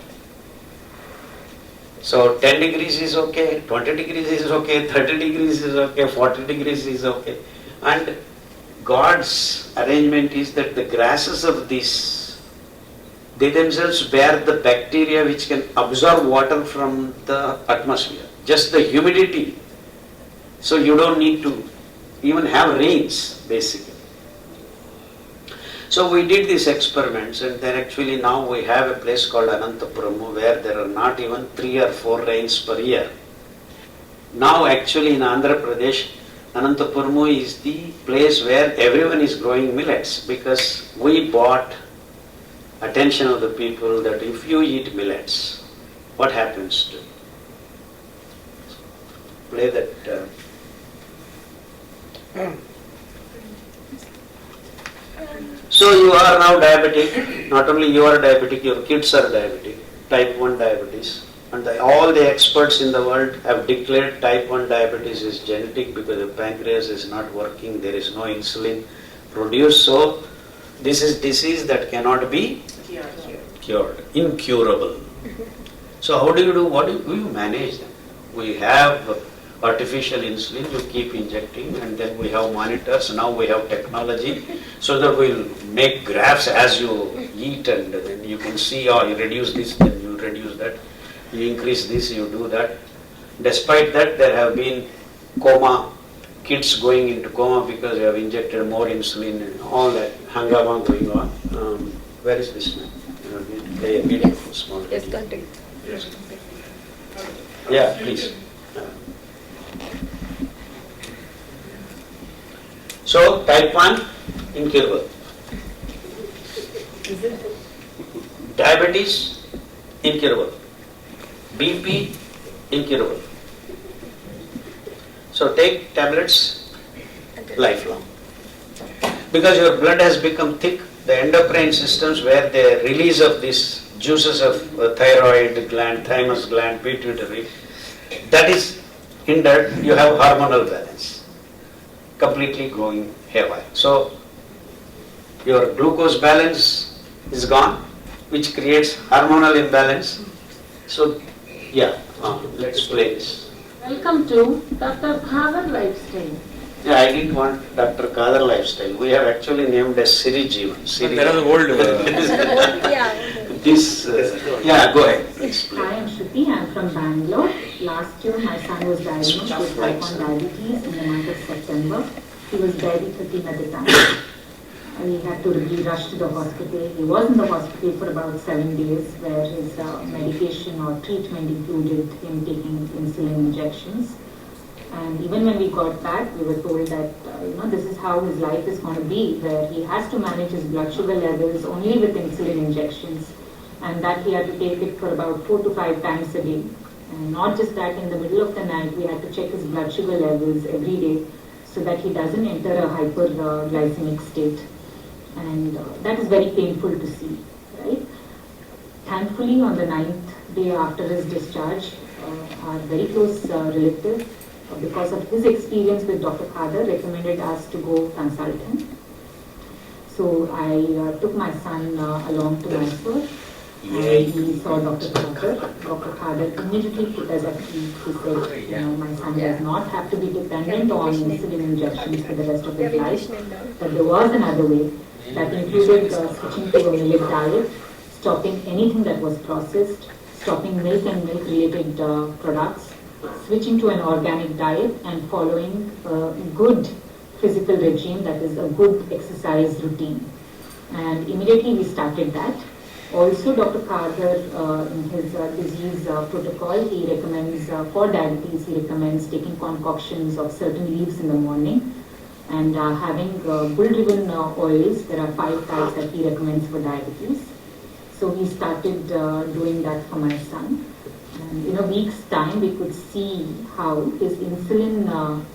So 10 degrees is okay, 20 degrees is okay, 30 degrees is okay, 40 degrees is okay. And God's arrangement is that the grasses of these, they themselves bear the bacteria which can absorb water from the atmosphere. Just the humidity. So you don't need to even have rains, basically. So we did these experiments, and then actually now we have a place called Anantapuramu where there are not even 3 or 4 rains per year. Now actually in Andhra Pradesh, Anantapuramu is the place where everyone is growing millets, because we bought attention of the people that if you eat millets, what happens to you? Play that. So you are now diabetic. Not only you are diabetic, your kids are diabetic, type 1 diabetes. And all the experts in the world have declared type 1 diabetes is genetic because the pancreas is not working, there is no insulin produced. So this is disease that cannot be cured, incurable. So how do you do, what do you manage them? We have artificial insulin, you keep injecting, and then we have monitors. Now we have technology so that we'll make graphs as you eat, and then you can see, oh, you reduce this, then you reduce that, you increase this, you do that. Despite that, there have been coma, kids going into coma because they have injected more insulin and all that hangama going on. Where is this man? Play a video for small. Yes, continue. Yes. Yeah, please. So type 1, incurable. Diabetes, incurable. BP, incurable. So take tablets lifelong. Because your blood has become thick, the endocrine systems where the release of these juices of thyroid gland, thymus gland, pituitary, that is hindered, you have hormonal balance, completely going haywire. So your glucose balance is gone, which creates hormonal imbalance. So yeah, let's play this. Welcome to Dr. Khader Lifestyle. Yeah, I didn't want Dr. Khader Lifestyle. We have actually named as Siri Jeevan. Siri. That is old. Yeah, go ahead. Explain. Hi, I'm Shruti. I'm from Bangalore. Last year, my son was diagnosed with type 1 diabetes in the month of September. He was barely 13 at the time. We had to be rushed to the hospital. He was in the hospital for about 7 days, where his medication or treatment included him taking insulin injections. And even when we got back, we were told that, this is how his life is going to be, where he has to manage his blood sugar levels only with insulin injections, and that he had to take it for about 4 to 5 times a day. And not just that, in the middle of the night, we had to check his blood sugar levels every day so that he doesn't enter a hyperglycemic state. And that is very painful to see, right? Thankfully, on the 9th day after his discharge, our very close relative, because of his experience with Dr. Khader, recommended us to go consult him. So I took my son along to Mysore, and we saw Dr. Khader. Dr. Khader immediately put us at ease. He said, my son does not have to be dependent on insulin injections for the rest of his life, but there was another way that included switching to a millet diet, stopping anything that was processed, stopping milk and milk-related products, switching to an organic diet, and following a good physical regime, that is a good exercise routine. And immediately we started that. Also, Dr. Khader, in his disease protocol, he recommends, for diabetes, he recommends taking concoctions of certain leaves in the morning and having bull-driven oils. There are 5 types that he recommends for diabetes. So we started doing that for my son. And in a week's time, we could see how his insulin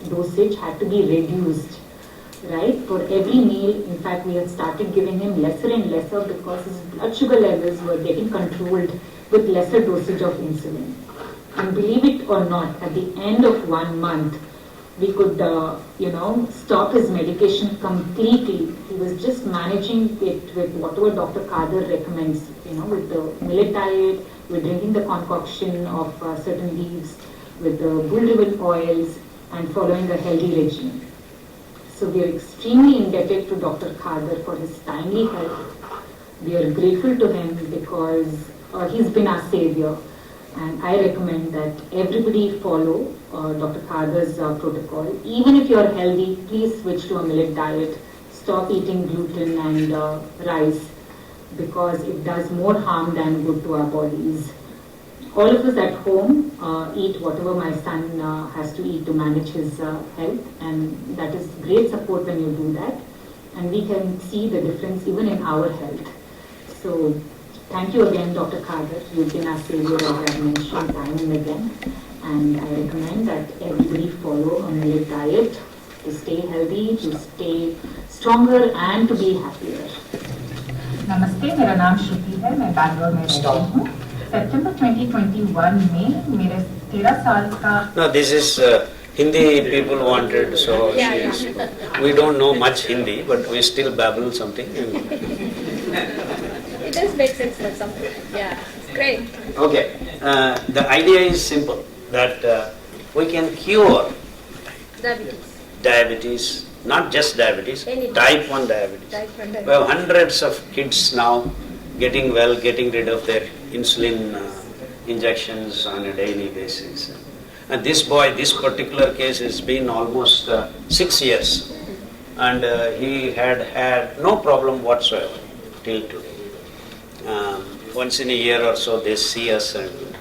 dosage had to be reduced, right? For every meal, in fact, we had started giving him lesser and lesser because his blood sugar levels were getting controlled with lesser dosage of insulin. And believe it or not, at the end of 1 month, we could, stop his medication completely. He was just managing it with whatever Dr. Khader recommends, with the millet diet, with drinking the concoction of certain leaves, with the bull-driven oils, and following a healthy regime. So we are extremely indebted to Dr. Khader for his timely help. We are grateful to him because he's been our savior. And I recommend that everybody follow Dr. Khader's protocol. Even if you are healthy, please switch to a millet diet. Stop eating gluten and rice, because it does more harm than good to our bodies. All of us at home eat whatever my son has to eat to manage his health, and that is great support when you do that. And we can see the difference even in our health. So thank you again, Dr. Khader. You've been our savior, as I've mentioned time and again. And I recommend that everybody follow a millet diet to stay healthy, to stay stronger, and to be happier. नमस्ते, मेरा नाम श्रुति है, मैं बैंगलोर में रहती हूँ। सितंबर 2021 में मेरे 13 साल का No, this is Hindi people wanted, so we don't know much Hindi, but we still babble something. It does make sense for some people. Yeah, it's great. Okay, the idea is simple, that we can cure diabetes, not just diabetes, type 1 diabetes. Type 1 diabetes. We have hundreds of kids now getting well, getting rid of their insulin injections on a daily basis. And this boy, this particular case has been almost 6 years, and he had no problem whatsoever till today. Once in a year or so they see us and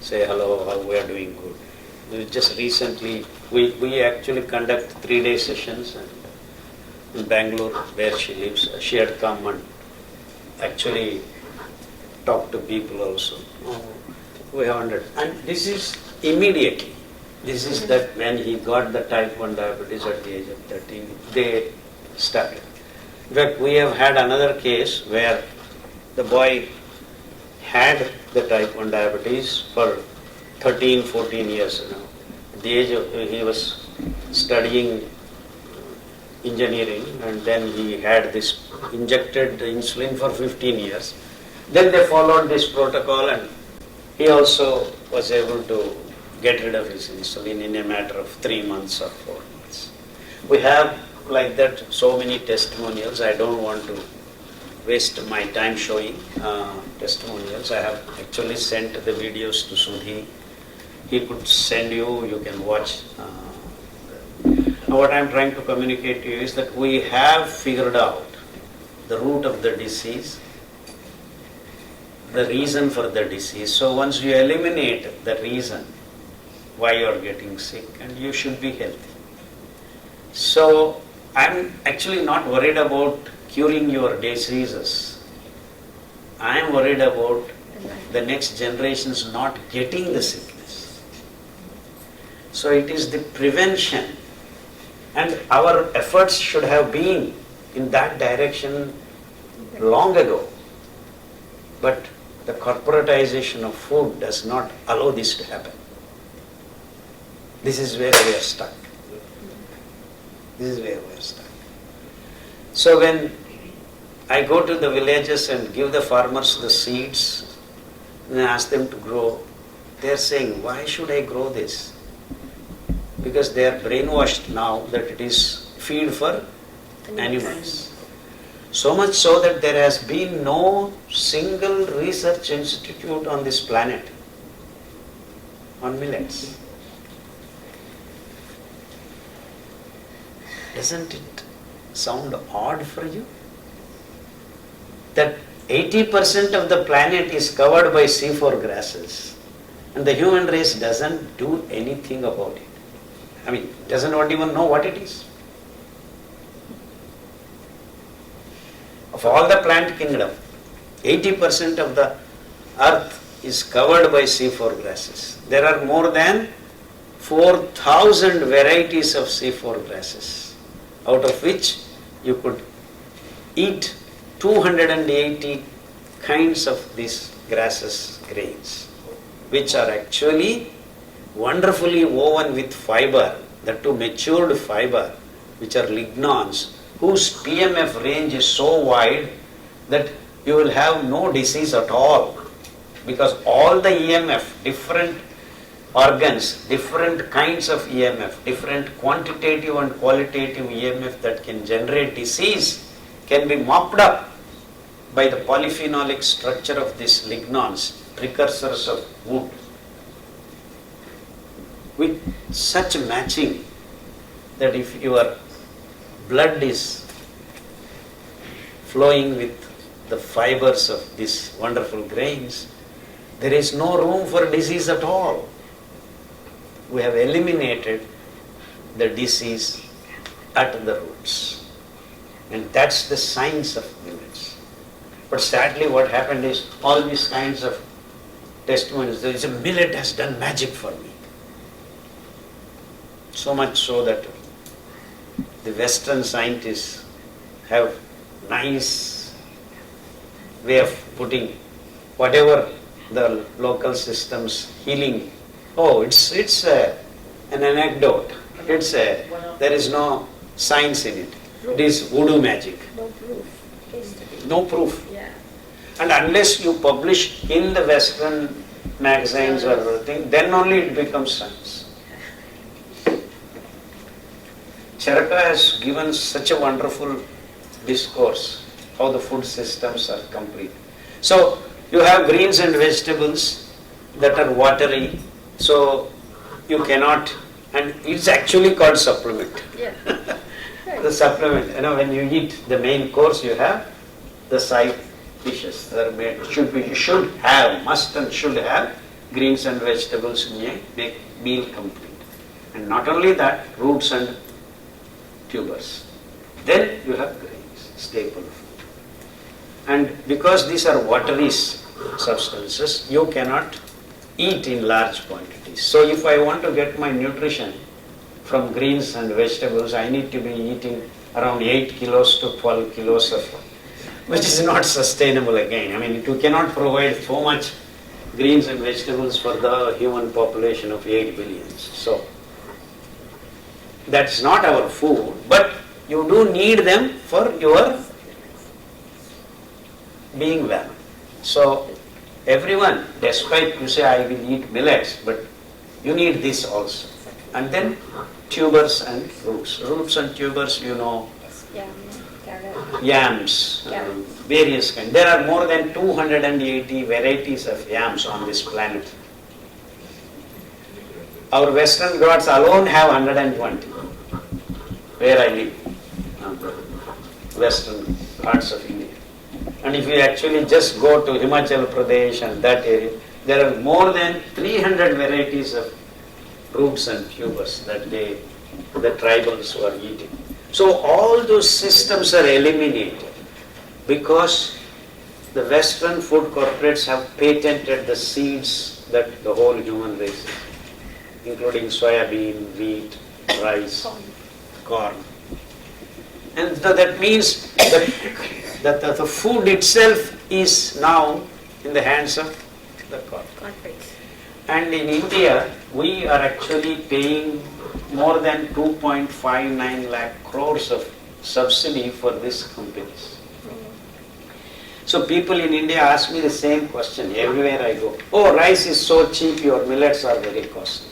say hello, how we are doing good. We just recently, we actually conduct 3-day sessions, and in Bangalore, where she lives, she had come and actually talked to people also. We have 100. And this is immediately. This is that when he got the type 1 diabetes at the age of 13, they started. In fact, we have had another case where the boy had the type 1 diabetes for 13, 14 years now. At the age of, he was studying engineering, and then he had this injected insulin for 15 years. Then they followed this protocol, and he also was able to get rid of his insulin in a matter of 3 months or 4 months. We have like that so many testimonials. I don't want to waste my time showing testimonials. I have actually sent the videos to Sudhi. He could send you, you can watch. Now what I am trying to communicate to you is that we have figured out the root of the disease, the reason for the disease. So once you eliminate the reason, why you are getting sick, and you should be healthy. So I'm actually not worried about curing your diseases. I am worried about the next generations not getting the sickness. So it is the prevention, and our efforts should have been in that direction long ago. But the corporatization of food does not allow this to happen. This is where we are stuck. This is where we are stuck. So when I go to the villages and give the farmers the seeds and ask them to grow, they are saying, why should I grow this? Because they are brainwashed now that it is feed for animals. So much so that there has been no single research institute on this planet on millets. Doesn't it sound odd for you? That 80% of the planet is covered by C4 grasses, and the human race doesn't do anything about it. I mean, doesn't even know what it is. Of all the plant kingdom, 80% of the earth is covered by C4 grasses. There are more than 4,000 varieties of C4 grasses, out of which you could eat 280 kinds of these grasses, grains, which are actually wonderfully woven with fiber, that too matured fiber, which are lignans, whose PMF range is so wide that you will have no disease at all, because all the EMF, different organs, different kinds of EMF, different quantitative and qualitative EMF that can generate disease can be mopped up by the polyphenolic structure of these lignans, precursors of wood. With such matching that if your blood is flowing with the fibers of these wonderful grains, there is no room for disease at all. We have eliminated the disease at the roots. And that's the science of millets. But sadly what happened is all these kinds of testimonies, there is a millet has done magic for me. So much so that the Western scientists have nice way of putting whatever the local systems healing. Oh, it's an anecdote. There is no science in it. It is voodoo magic. No proof. No proof. Yeah. And unless you publish in the Western magazines or thing, then only it becomes science. Charaka has given such a wonderful discourse, how the food systems are complete. So, you have greens and vegetables that are watery, so you cannot, and it's actually called supplement. Yeah. The supplement, when you eat the main course, you have the side dishes that are made. You should have, must and should have greens and vegetables in a big meal complete. And not only that, roots and tubers. Then you have grains, staple food. And because these are watery substances, you cannot eat in large quantities. So if I want to get my nutrition from greens and vegetables, I need to be eating around 8 kilos to 12 kilos of, which is not sustainable again. I mean, you cannot provide so much greens and vegetables for the human population of 8 billion. So that's not our food, but you do need them for your being well. So everyone, despite you say I will eat millets, but you need this also. And then tubers and roots. Roots and tubers, Yeah. Carrot. yams, Yeah. various kinds. There are more than 280 varieties of yams on this planet. Our Western Ghats alone have 120, where I live, Western parts of India. And if you actually just go to Himachal Pradesh and that area, there are more than 300 varieties of roots and tubers that the tribals were eating. So all those systems are eliminated because the Western food corporates have patented the seeds that the whole human race is, including soybean, wheat, rice, corn. And so that means that the food itself is now in the hands of the corporates. And in India, we are actually paying more than 2.59 lakh crores of subsidy for these companies. So people in India ask me the same question everywhere I go. Oh, rice is so cheap, your millets are very costly.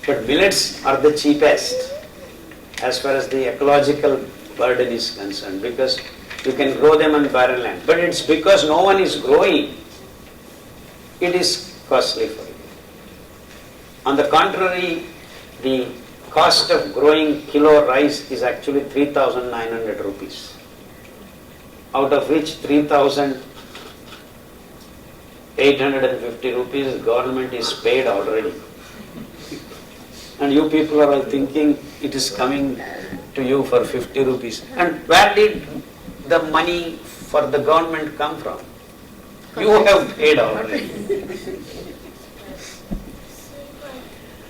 But millets are the cheapest as far as the ecological burden is concerned, because you can grow them on barren land. But it's because no one is growing, it is costly for you. On the contrary, the cost of growing kilo rice is actually 3,900 rupees, out of which 3,850 rupees government is paid already. And you people are all thinking it is coming to you for 50 rupees. And where did the money for the government come from? You have paid already.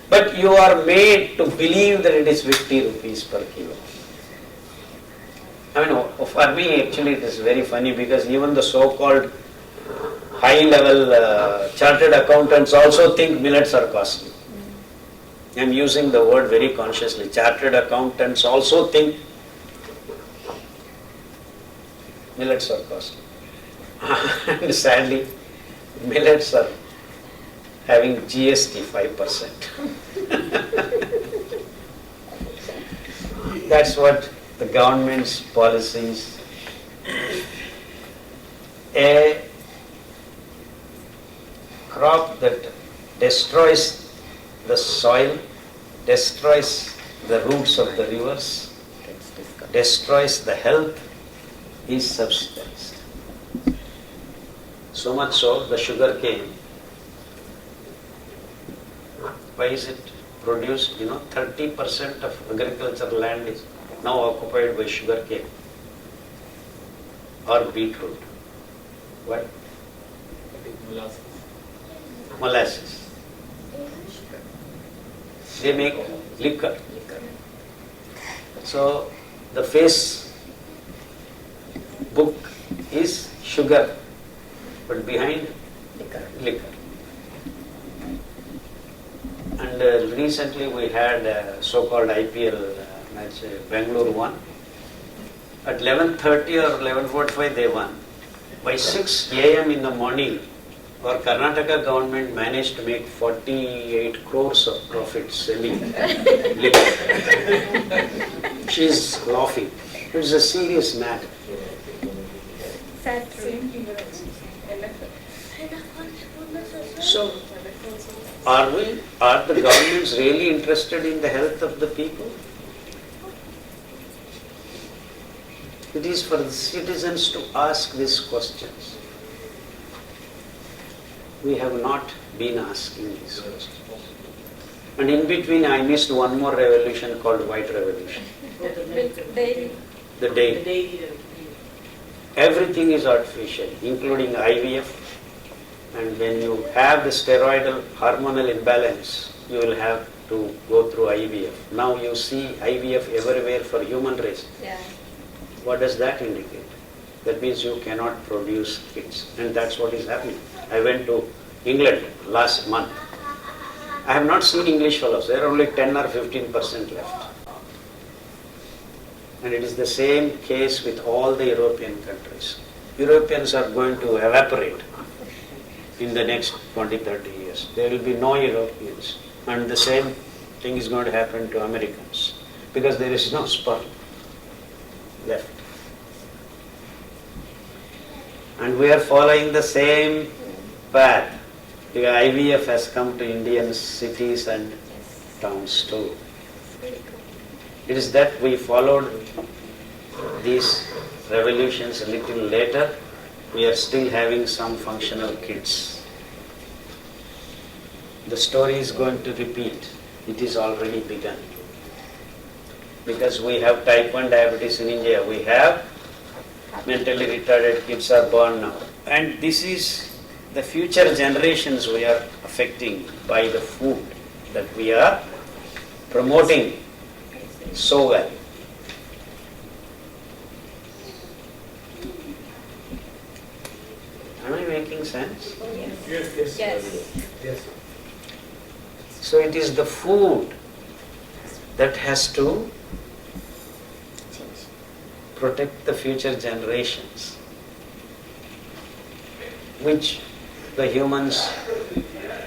But you are made to believe that it is 50 rupees per kilo. I mean, for me actually it is very funny, because even the so-called high-level chartered accountants also think millets are costly. I am using the word very consciously. Chartered accountants also think millets are costly. And sadly, millets are having GST 5%. That's what the government's policies. A crop that destroys the soil, destroys the roots of the rivers, destroys the health, is subsidized. So much so, the sugar cane, why is it produced? 30% of agricultural land is now occupied by sugar cane or beetroot. What? Molasses. They make liquor. So the face book is sugar, but behind liquor. And recently we had a so-called IPL match, Bangalore won. At 11:30 or 11:45 they won. By 6 a.m. in the morning, our Karnataka government managed to make 48 crores of profit selling liquor. She is laughing. It's a serious matter. So, are the governments really interested in the health of the people? It is for the citizens to ask these questions. We have not been asking these questions. And in between I missed one more revolution called White Revolution. The dairy. Everything is artificial, including IVF. And when you have the steroidal hormonal imbalance, you will have to go through IVF. Now you see IVF everywhere for human race. Yeah. What does that indicate? That means you cannot produce kids. And that's what is happening. I went to England last month. I have not seen English fellows. There are only 10 or 15% left. And it is the same case with all the European countries. Europeans are going to evaporate in the next 20-30 years. There will be no Europeans. And the same thing is going to happen to Americans, because there is no sperm left. And we are following the same path. The IVF has come to Indian cities and towns too. It is that we followed these revolutions a little later. We are still having some functional kids. the story is going to repeat. It is already begun. Because we have type 1 diabetes in India, we have mentally retarded kids are born now. And this is the future generations we are affecting by the food that we are promoting so well. Am I making sense? Yes. So it is the food that has to protect the future generations, which the humans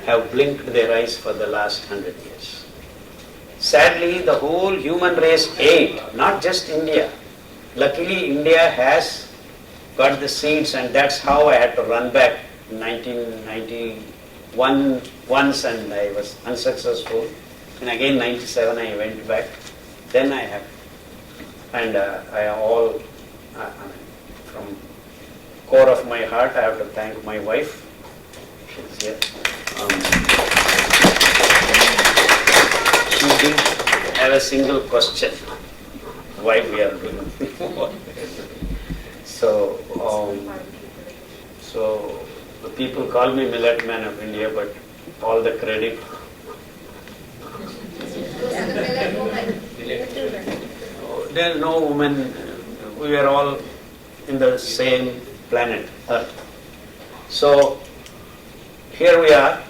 have blinked their eyes for the last 100 years. Sadly, the whole human race ate, not just India. Luckily, India has got the seeds, and that's how I had to run back in 1991 once, and I was unsuccessful. And again, 97, I went back. Then I have, and from core of my heart, I have to thank my wife. She's here. She didn't have a single question why we are doing what. So the people call me Millet Man of India, but all the credit. There is no woman, we are all in the same planet, Earth. So here we are.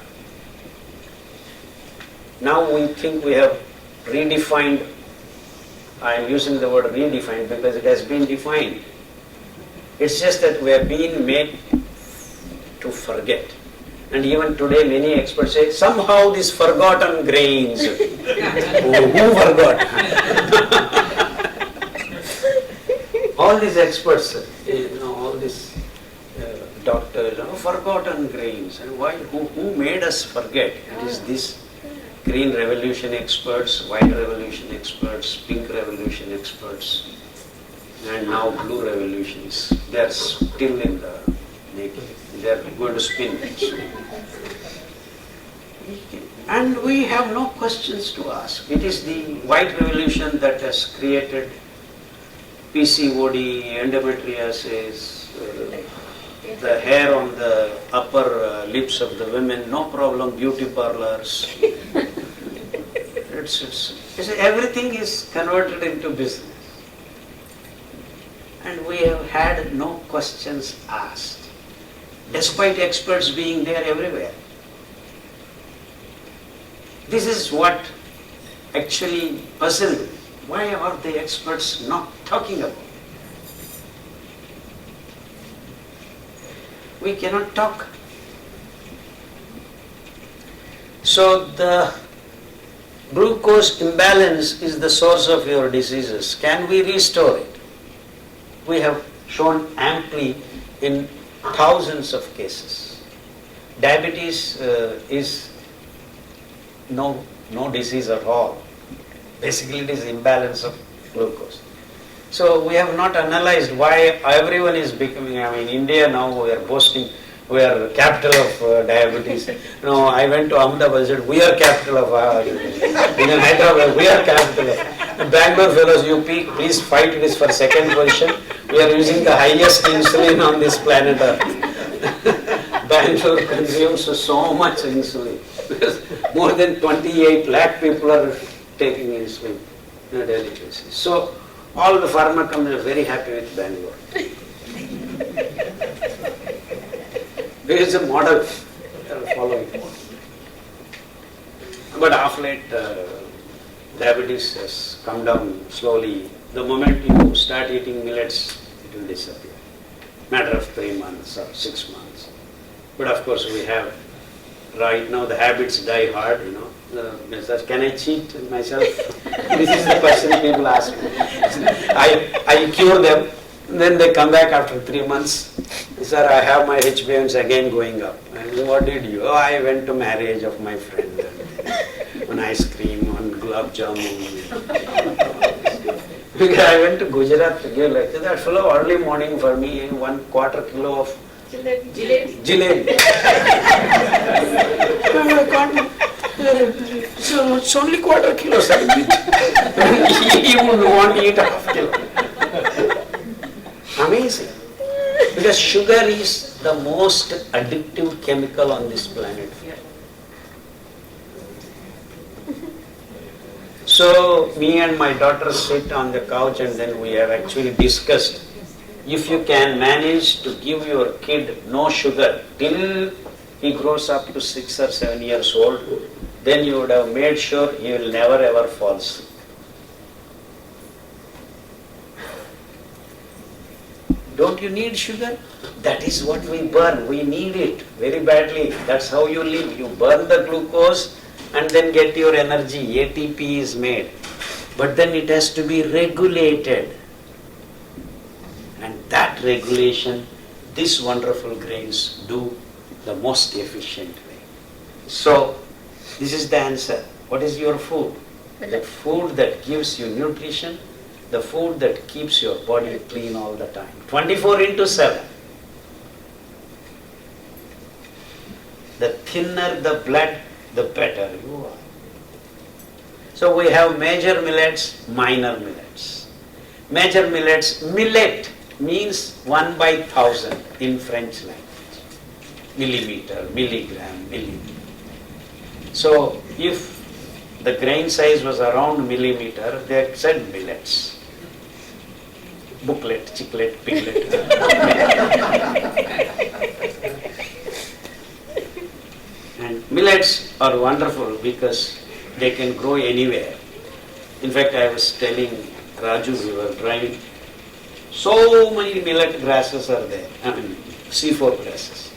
Now we think we have redefined. I am using the word redefined because it has been defined. It's just that we are being made to forget. And even today many experts say, somehow these forgotten grains. Who forgot? All these experts, all these doctors, forgotten grains. And why? Who made us forget? It is this green revolution experts, white revolution experts, pink revolution experts, and now blue revolutions. They are still in the making. They are going to spin. And we have no questions to ask. It is the white revolution that has created PCOD, endometriosis, the hair on the upper lips of the women, no problem, beauty parlors. Everything is converted into business. And we have had no questions asked, despite experts being there everywhere. This is what actually puzzled me. Why are the experts not talking about it? We cannot talk. So the glucose imbalance is the source of your diseases. Can we restore it? We have shown amply in thousands of cases. Diabetes is no disease at all. Basically it is imbalance of glucose. So we have not analyzed why everyone is becoming, India now we are boasting, we are capital of diabetes. I went to Ahmedabad, said we are capital of in Hyderabad, we are capital of Bangalore fellows, you please fight this for second position. We are using the highest insulin on this planet Earth. Bangalore consumes so much insulin because more than 28 lakh people are taking insulin on a daily basis. So all the pharma companies are very happy with Bangalore. There is a model following. But of late, diabetes has come down slowly. The moment you start eating millets, it will disappear. Matter of 3 months or 6 months. But of course we have, right now the habits die hard, can I cheat myself? This is the question people ask me. I cure them, then they come back after 3 months. Sir, I have my HbA1c again going up. I say, what did you? I went to marriage of my friend. On ice cream, on gulab jamun. I went to Gujarat to give lecture. That fellow early morning for me, 1/4 kilo of Jalebi. Jalebi. I can't. So it's only quarter kilo, sir. He would want to eat half kilo. Amazing. Because sugar is the most addictive chemical on this planet. So me and my daughter sit on the couch and then we have actually discussed, if you can manage to give your kid no sugar till he grows up to 6 or 7 years old, then you would have made sure he will never ever fall sick. Don't you need sugar? That is what we burn. We need it very badly. That's how you live. You burn the glucose and then get your energy. ATP is made. But then it has to be regulated. And that regulation, these wonderful grains do the most efficient way. So, this is the answer. What is your food? The food that gives you nutrition, the food that keeps your body clean all the time. 24/7. The thinner the blood, the better you are. So we have major millets, minor millets. Major millets, millet means 1/1000 in French language. Millimeter, milligram, millimeter. So if the grain size was around millimeter, they said millets. Booklet, chicklet, piglet. And millets are wonderful because they can grow anywhere. In fact, I was telling Raju, we were driving, so many millet grasses are there, C4 grasses.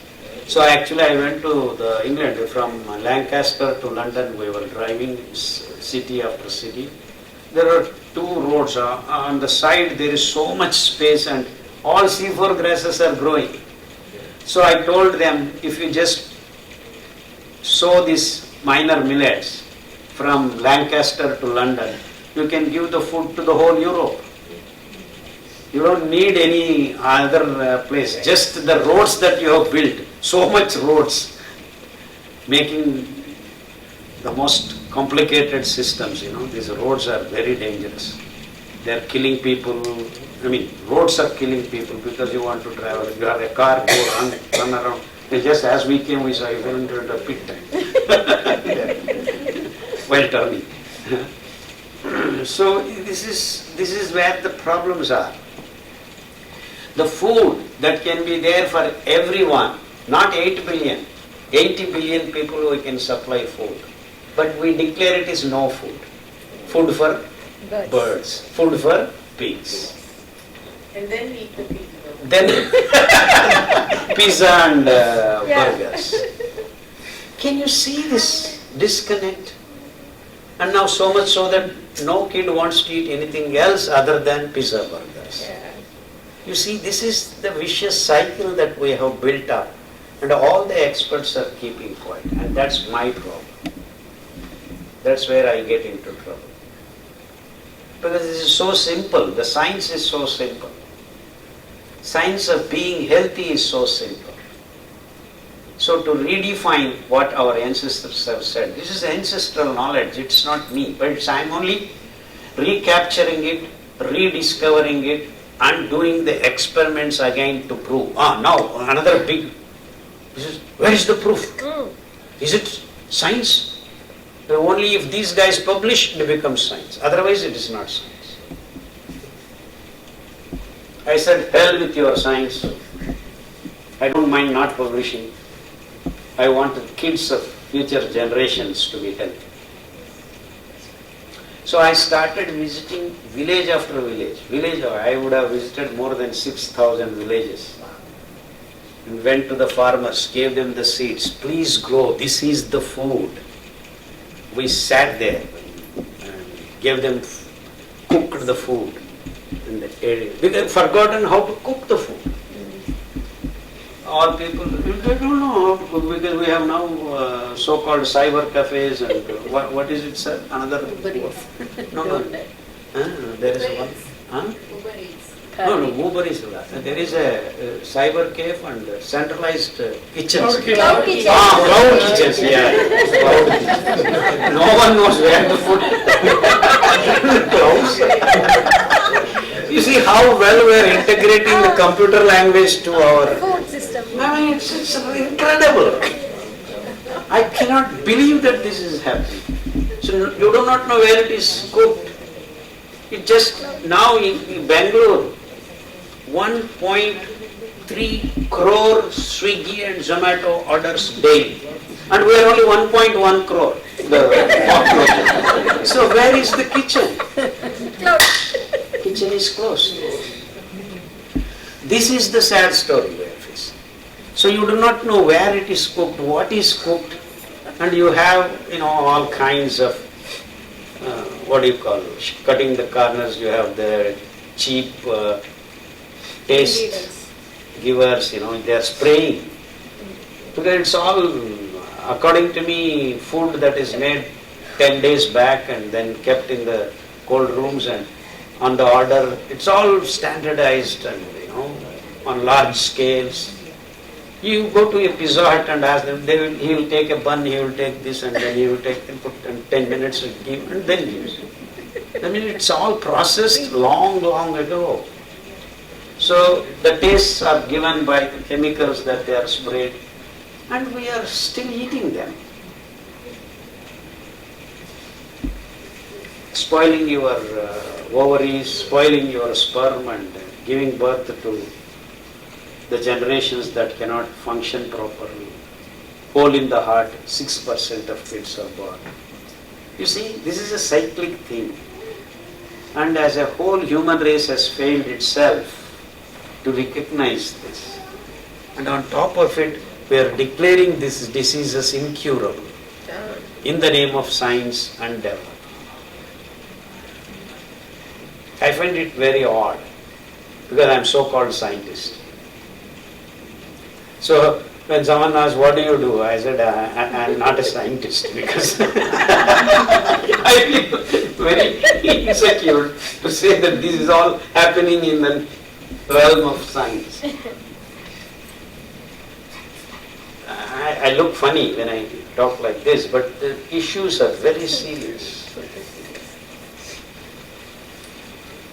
So actually I went to the England, from Lancaster to London, we were driving city after city. There are 2 roads, on the side there is so much space and all C4 grasses are growing. So I told them, if you just sow these minor millets from Lancaster to London, you can give the food to the whole Europe. You don't need any other place, just the roads that you have built, so much roads, making the most complicated systems, these roads are very dangerous. They are killing people, roads are killing people because you want to travel. You have a car, go run around. And just as we came, we saw you fell into the pit while turning. So this is where the problems are. The food that can be there for everyone, not 8 billion, 80 billion people we can supply food. But we declare it is no food. Food for birds, food for pigs. And then we eat the pig. Then pizza and burgers. Can you see this disconnect? And now so much so that no kid wants to eat anything else other than pizza burgers. Yeah. You see, this is the vicious cycle that we have built up, and all the experts are keeping quiet, and that's my problem. That's where I get into trouble. Because this is so simple, the science is so simple. Science of being healthy is so simple. So to redefine what our ancestors have said, this is ancestral knowledge, it's not me, but I'm only recapturing it, rediscovering it, and doing the experiments again to prove. Now another big, where is the proof? Is it science? Only if these guys publish, it becomes science. Otherwise it is not science. I said, hell with your science. I don't mind not publishing. I want the kids of future generations to be healthy. So I started visiting village after village. I would have visited more than 6,000 villages. And went to the farmers, gave them the seeds. Please grow, this is the food. We sat there and gave them, cooked the food. And we have forgotten how to cook the food. All people, they don't know how to cook because we have now so-called cyber cafes and what is it, sir? Another? Uber Eats. No. There is one. Huh? Uber Eats. No, Uber is there is a cyber cave and centralized kitchens. Cloud kitchen. Cloud kitchens, yeah. Cloud kitchens. No one knows where the food. Clouds. You see how well we are integrating the computer language to our Food system. I mean, it's incredible. I cannot believe that this is happening. So you do not know where it is cooked. It just now in Bangalore, 1.3 crore Swiggy and Zomato orders daily, and we are only 1.1 crore. The population. So where is the kitchen? Kitchen is closed. This is the sad story we are facing. So you do not know where it is cooked, what is cooked, and you have all kinds of cutting the corners. You have the cheap taste givers. They are spraying. Because it's all, according to me, food that is made 10 days back and then kept in the cold rooms and on the order. It's all standardized and on large scales. You go to a Pizza Hut and ask them, he will take a bun, he will take this, and then he will take and put in 10 minutes and give, and then use it. I mean, it's all processed long, long ago. So the tastes are given by the chemicals that they are sprayed, and we are still eating them. Spoiling your ovaries, spoiling your sperm, and giving birth to the generations that cannot function properly. Hole in the heart, 6% of kids are born. You see, this is a cyclic thing. And as a whole, human race has failed itself to recognize this. And on top of it, we are declaring this disease as incurable in the name of science and development. I find it very odd because I am so-called scientist. So when someone asks, what do you do? I said, I am not a scientist because I feel very insecure to say that this is all happening in the realm of science. I look funny when I talk like this, but the issues are very serious.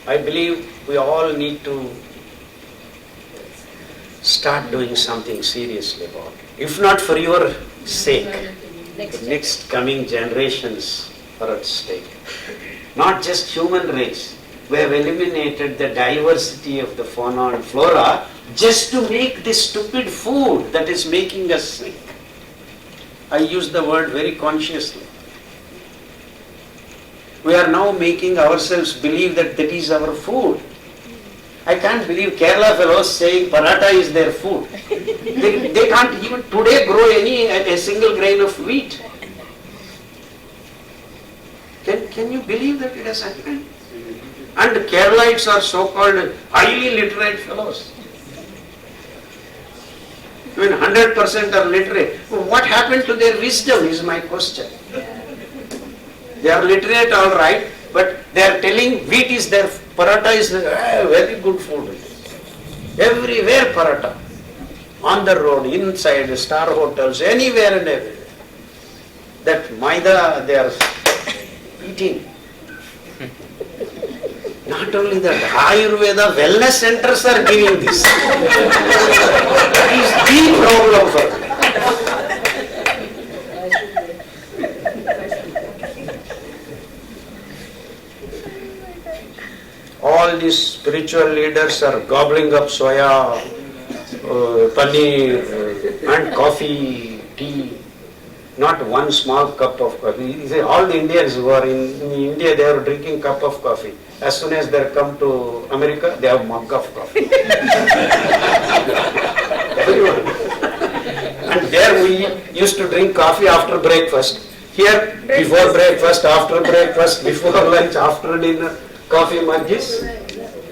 I believe we all need to start doing something seriously about it. If not for your sake, the next coming generations are at stake. Not just human race. We have eliminated the diversity of the fauna and flora just to make this stupid food that is making us sick. I use the word very consciously. We are now making ourselves believe that that is our food. I can't believe Kerala fellows saying paratha is their food. They can't even today grow a single grain of wheat. Can you believe that it has happened? And Keralites are so-called highly literate fellows. I mean, 100% are literate. What happened to their wisdom is my question. They are literate, all right, but they are telling wheat is their, paratha is very good food. Everywhere paratha. On the road, inside, star hotels, anywhere and everywhere. That maida they are eating. Not only that, Ayurveda wellness centers are giving this. That is the problem for them. All these spiritual leaders are gobbling up soya, paneer, and coffee, tea. Not one small cup of coffee. You see, all the Indians who are in India, they are drinking cup of coffee. As soon as they come to America, they have mug of coffee. Everyone. And there we used to drink coffee after breakfast. Here, before breakfast, after breakfast, before lunch, after dinner, coffee mug is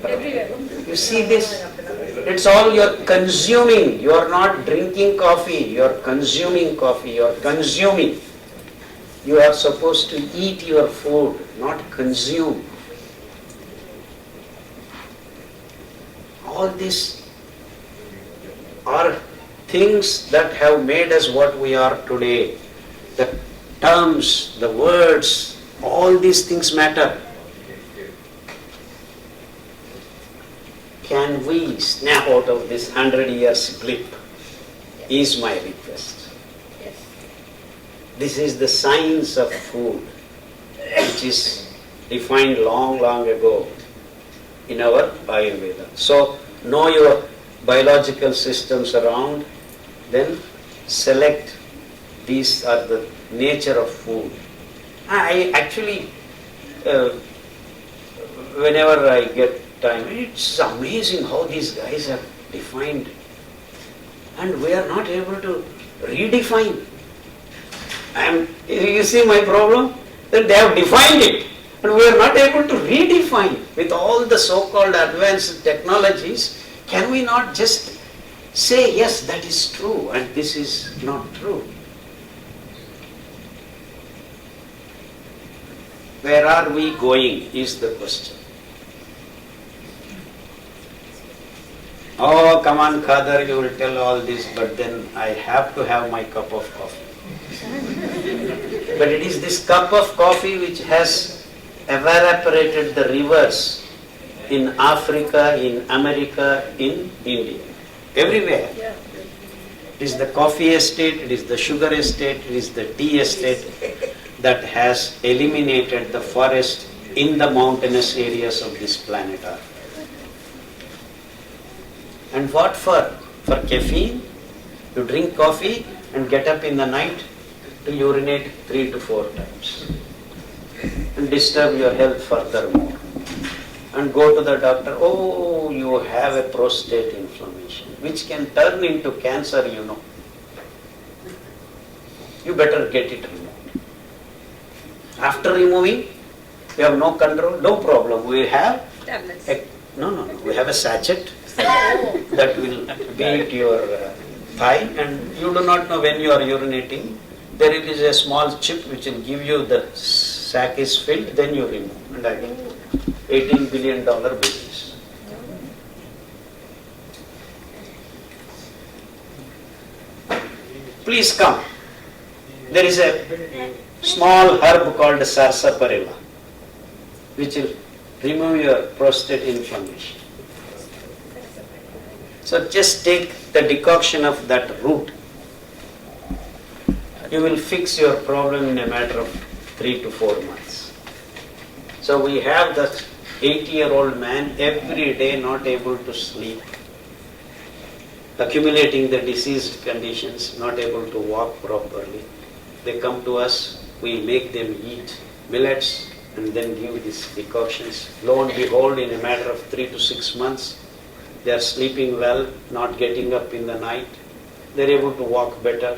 everywhere. You see this? It's all you're consuming. You are not drinking coffee. You are consuming coffee. You are consuming. You are supposed to eat your food, not consume. All these are things that have made us what we are today. The terms, the words, all these things matter. Can we snap out of this 100 years blip? Is my request. Yes. This is the science of food, which is defined long, long ago in our Ayurveda. So, know your biological systems around, then select. These are the nature of food. I actually, whenever I get time, it's amazing how these guys have defined, and we are not able to redefine. You see my problem? That they have defined it, and we are not able to redefine. With all the so-called advanced technologies, can we not just say, yes, that is true, and this is not true? Where are we going is the question. Oh, come on, Khader, you will tell all this, but then I have to have my cup of coffee. But it is this cup of coffee which has evaporated the rivers in Africa, in America, in India, everywhere. It is the coffee estate, it is the sugar estate, it is the tea estate that has eliminated the forest in the mountainous areas of this planet Earth. And what for? For caffeine? You drink coffee and get up in the night to urinate 3 to 4 times and disturb your health furthermore. And go to the doctor, oh, you have a prostate inflammation, which can turn into cancer, you know. You better get it removed. After removing, we have no control, no problem. We have Tablets. no. We have a sachet that will beat your thigh, and you do not know when you are urinating. There is a small chip which will give you the sac is filled, then you remove. And again, $18 billion business. Please come. There is a small herb called sarsaparilla, which will remove your prostate inflammation. So just take the decoction of that root. You will fix your problem in a matter of 3 to 4 months. So we have that 80-year-old man every day not able to sleep, accumulating the diseased conditions, not able to walk properly. They come to us, we make them eat millets and then give these decoctions. Lo and behold, in a matter of 3 to 6 months, they are sleeping well, not getting up in the night. They are able to walk better,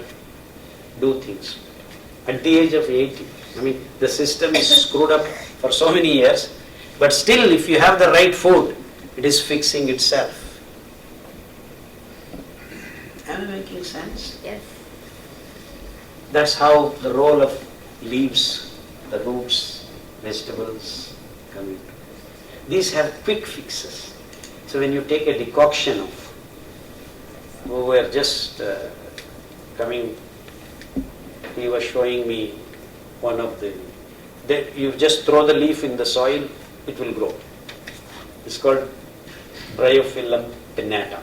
do things. At the age of 80, I mean, the system is screwed up for so many years, but still, if you have the right food, it is fixing itself. Am I making sense? Yes. That's how the role of leaves, the roots, vegetables come in. These have quick fixes. So when you take a decoction of, we were just coming, he was showing me one of the, you just throw the leaf in the soil, it will grow. It's called Bryophyllum pinnatum,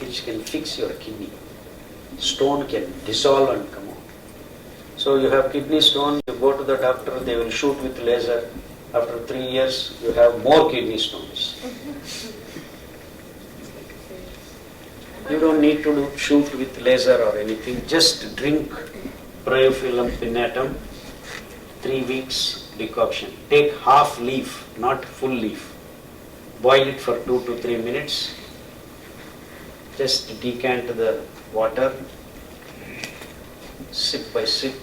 which can fix your kidney. Stone can dissolve and come out. So you have kidney stone, you go to the doctor, they will shoot with laser. After 3 years, you have more kidney stones. You don't need to shoot with laser or anything. Just drink Bryophyllum pinnatum, 3 weeks decoction. Take half leaf, not full leaf. Boil it for 2 to 3 minutes. Just decant the water, sip by sip.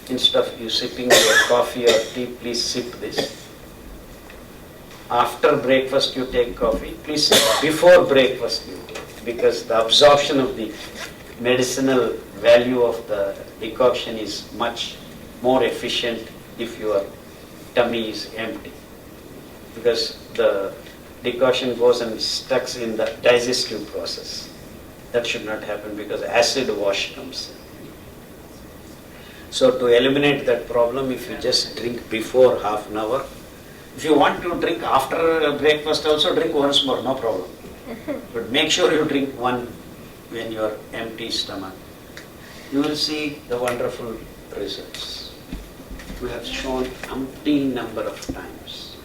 Instead of you sipping your coffee or tea, please sip this. After breakfast you take coffee, please sip. Before breakfast you take, because the absorption of the medicinal value of the decoction is much more efficient if your tummy is empty. Because the decoction goes and stuck in the digestive process. That should not happen because acid wash comes in. So to eliminate that problem, if you just drink before half an hour, if you want to drink after breakfast also, drink once more, no problem. But make sure you drink one when you are empty stomach. You will see the wonderful results. We have shown umpteen number of times.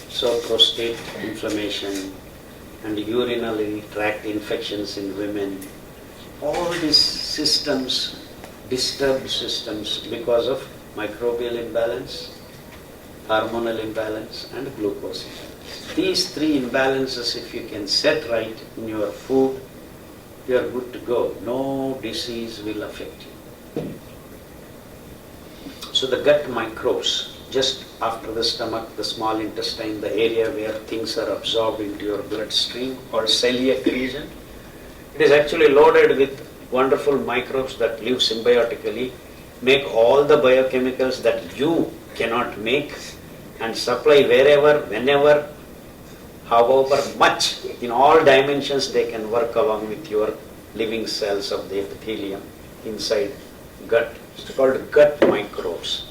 So prostate inflammation and urinary tract infections in women, all these systems, disturbed systems because of microbial imbalance, hormonal imbalance and glucose imbalance. These three imbalances, if you can set right in your food, you are good to go. No disease will affect you. So the gut microbes, just after the stomach, the small intestine, the area where things are absorbed into your bloodstream or celiac region, it is actually loaded with wonderful microbes that live symbiotically, make all the biochemicals that you cannot make and supply wherever, whenever, however much, in all dimensions they can work along with your living cells of the epithelium inside gut. It's called gut microbes.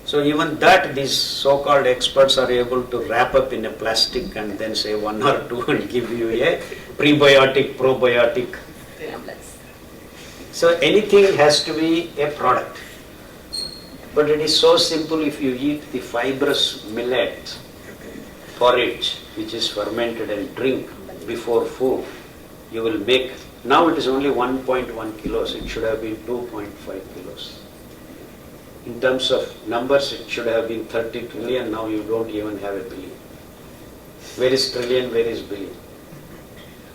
So even that these so-called experts are able to wrap up in a plastic and then say one or two and give you a prebiotic, probiotic. So anything has to be a product. But it is so simple if you eat the fibrous millet porridge which is fermented and drink before food, you will make, now it is only 1.1 kilos, it should have been 2.5 kilos. In terms of numbers, it should have been 30 trillion, now you don't even have a billion. Where is trillion, where is billion?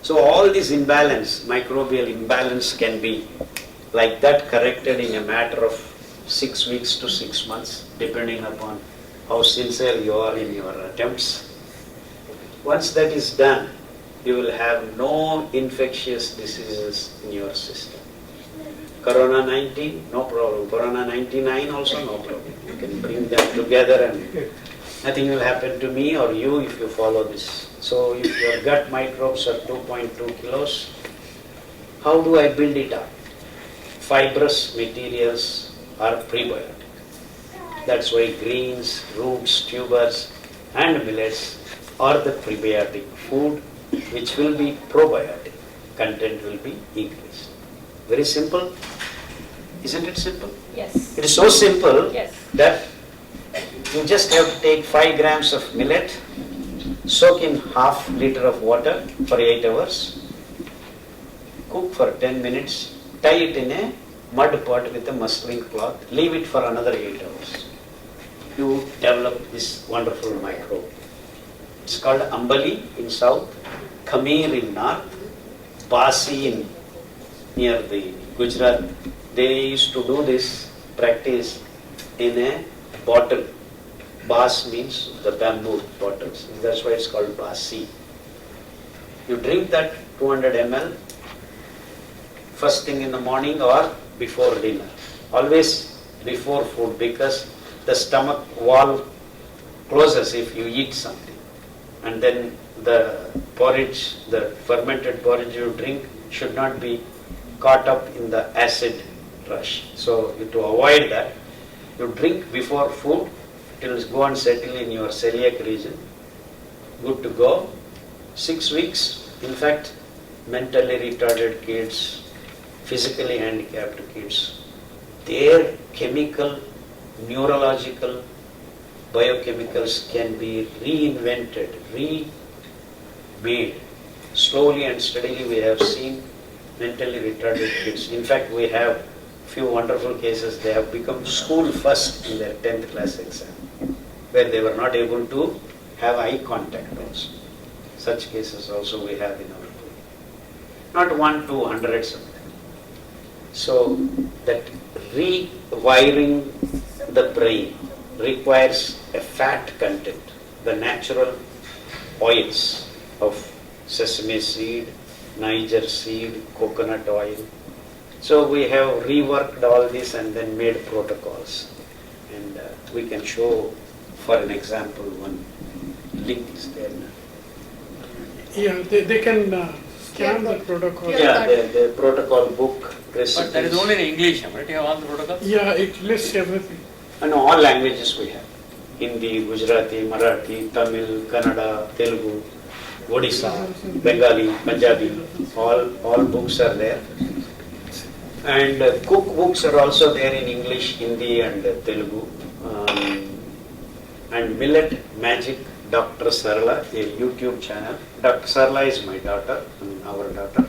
So all this imbalance, microbial imbalance can be like that corrected in a matter of 6 weeks to 6 months, depending upon how sincere you are in your attempts. Once that is done, you will have no infectious diseases in your system. Corona 19, no problem. Corona 99 also, no problem. You can bring them together and nothing will happen to me or you if you follow this. So if your gut microbes are 2.2 kilos, how do I build it up? Fibrous materials are prebiotic. That's why greens, roots, tubers and millets are the prebiotic food which will be probiotic. Content will be increased. Very simple. Isn't it simple? Yes. It is so simple Yes. that you just have to take 5 grams of millet, soak in half liter of water for 8 hours, cook for 10 minutes, tie it in a mud pot with a muslin cloth, leave it for another 8 hours. You develop this wonderful microbe. It's called Ambali in south, Khamir in north, Basi in near the Gujarat. They used to do this practice in a bottle. Bas means the bamboo bottles. That's why it's called Basi. You drink that 200 ml first thing in the morning or before dinner. Always before food because the stomach wall closes if you eat something. And then the porridge, the fermented porridge you drink should not be caught up in the acid rush. So to avoid that, you drink before food, it will go and settle in your celiac region. Good to go. 6 weeks, in fact, mentally retarded kids, physically handicapped kids, their chemical, neurological, biochemicals can be reinvented, remade. Slowly and steadily we have seen mentally retarded kids. In fact, we have few wonderful cases. They have become school first in their 10th class exam, where they were not able to have eye contact also. Such cases also we have in our group. Not 1, 2, hundreds of them. So that rewiring the brain requires a fat content, the natural oils of sesame seed, Niger seed, coconut oil. So we have reworked all this and then made protocols. And we can show, for an example, one link is there. Yeah, they can scan the protocol. Yeah, the protocol book, recipes. But that is only in English, right? You have all the protocols? Yeah, it lists everything. And all languages we have. Hindi, Gujarati, Marathi, Tamil, Kannada, Telugu, Odisha, Bengali, Punjabi, all books are there. And cookbooks are also there in English, Hindi and Telugu. And Millet Magic, Dr. Sarala, a YouTube channel. Dr. Sarala is my daughter, our daughter.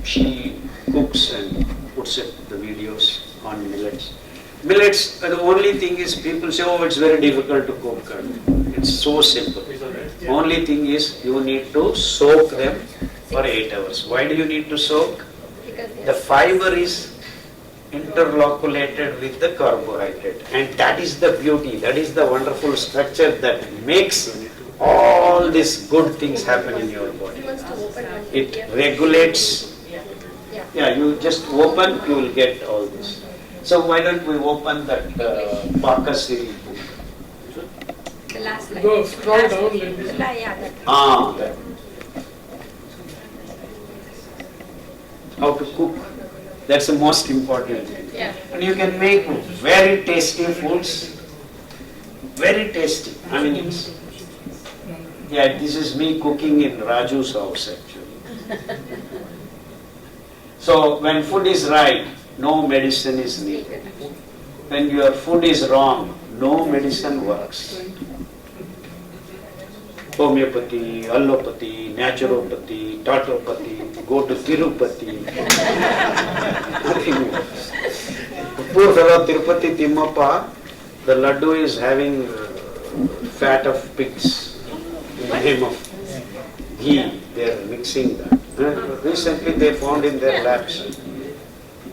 She cooks and puts it, the videos on millets. Millets, the only thing is people say, oh, it's very difficult to cook. It's so simple. Only thing is you need to soak them for 8 hours. Why do you need to soak? The fiber is interloculated with the carbohydrate, and that is the beauty, that is the wonderful structure that makes all these good things happen in your body. It regulates. Yeah, you just open, you will get all this. So why don't we open that Pakasiri book? The last line. Go, scroll down a little bit. Yeah, that. That. How to cook. That's the most important thing. Yeah. And you can make very tasty foods. Very tasty. I mean, yeah, this is me cooking in Raju's house actually. So when food is right, no medicine is needed. When your food is wrong, no medicine works. Homeopathy, allopathy, naturopathy, tautopathy, go to Tirupati. Nothing works. Poor fellow Tirupati Timmappa, the laddu is having fat of pigs in the name of ghee. They are mixing that. Recently they found in their labs.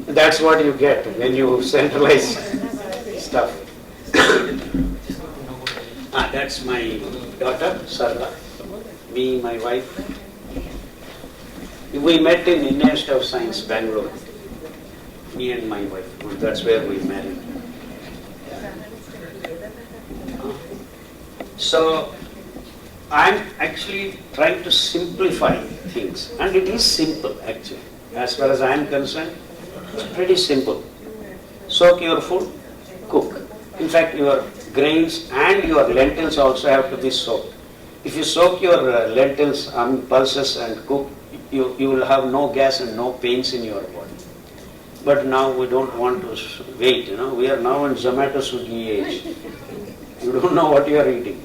That's what you get when you centralize stuff. That's my daughter, Sarala. Me, my wife. We met in Indian Institute of Science, Bangalore. Me and my wife. That's where we married. So, I'm actually trying to simplify things. And it is simple, actually. As far as I am concerned, it's pretty simple. Soak your food, cook. In fact, your grains and your lentils also have to be soaked. If you soak your lentils, pulses and cook, you will have no gas and no pains in your body. But now we don't want to wait, we are now in Zomato Swiggy age. You don't know what you are eating.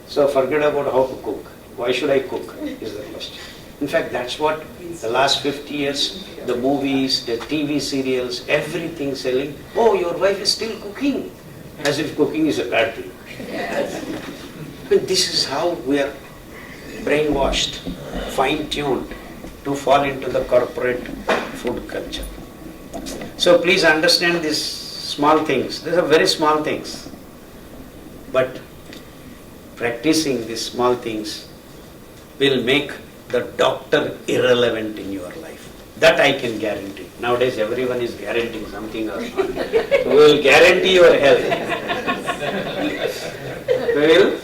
So forget about how to cook. Why should I cook is the question. In fact, that's what the last 50 years, the movies, the TV serials, everything selling, oh, your wife is still cooking. As if cooking is a bad thing. And this is how we are brainwashed, fine-tuned to fall into the corporate food culture. So please understand these small things. These are very small things. But practicing these small things will make the doctor irrelevant in your life. That I can guarantee. Nowadays everyone is guaranteeing something or something. We will guarantee your health. We will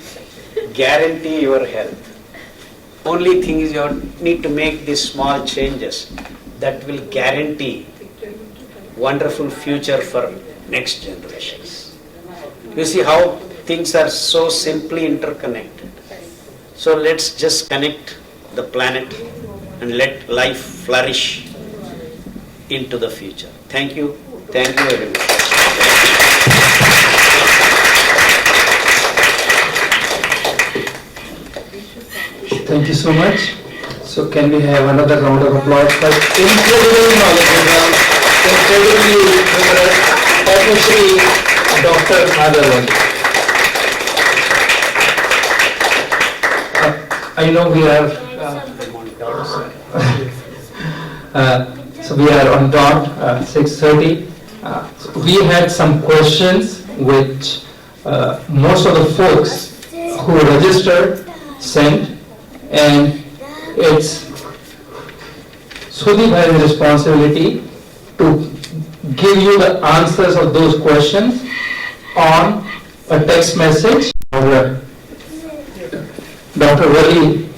guarantee your health. Only thing is you need to make these small changes that will guarantee wonderful future for next generations. You see how things are so simply interconnected. So let's just connect the planet and let life flourish into the future. Thank you. Thank you very much. Thank you so much. So can we have another round of applause for incredibly knowledgeable, incredibly numerous, especially Dr. Khadar Valli. I know we are so we are on dot 6:30. We had some questions which most of the folks who registered sent, and it's Sudhi Bhai's responsibility to give you the answers of those questions on a text message. Dr. Vali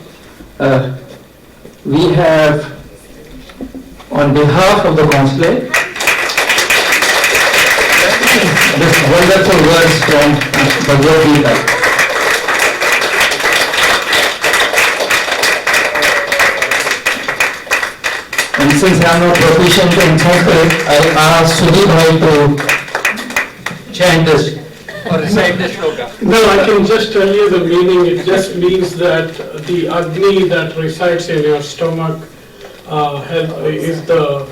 we have, on behalf of the consulate, this wonderful words from Bhagavad Gita. And since I am not proficient in Sanskrit, I asked Sudhi Bhai to chant this or recite this shloka. No, I can just tell you the meaning. It just means that the Agni that resides in your stomach is the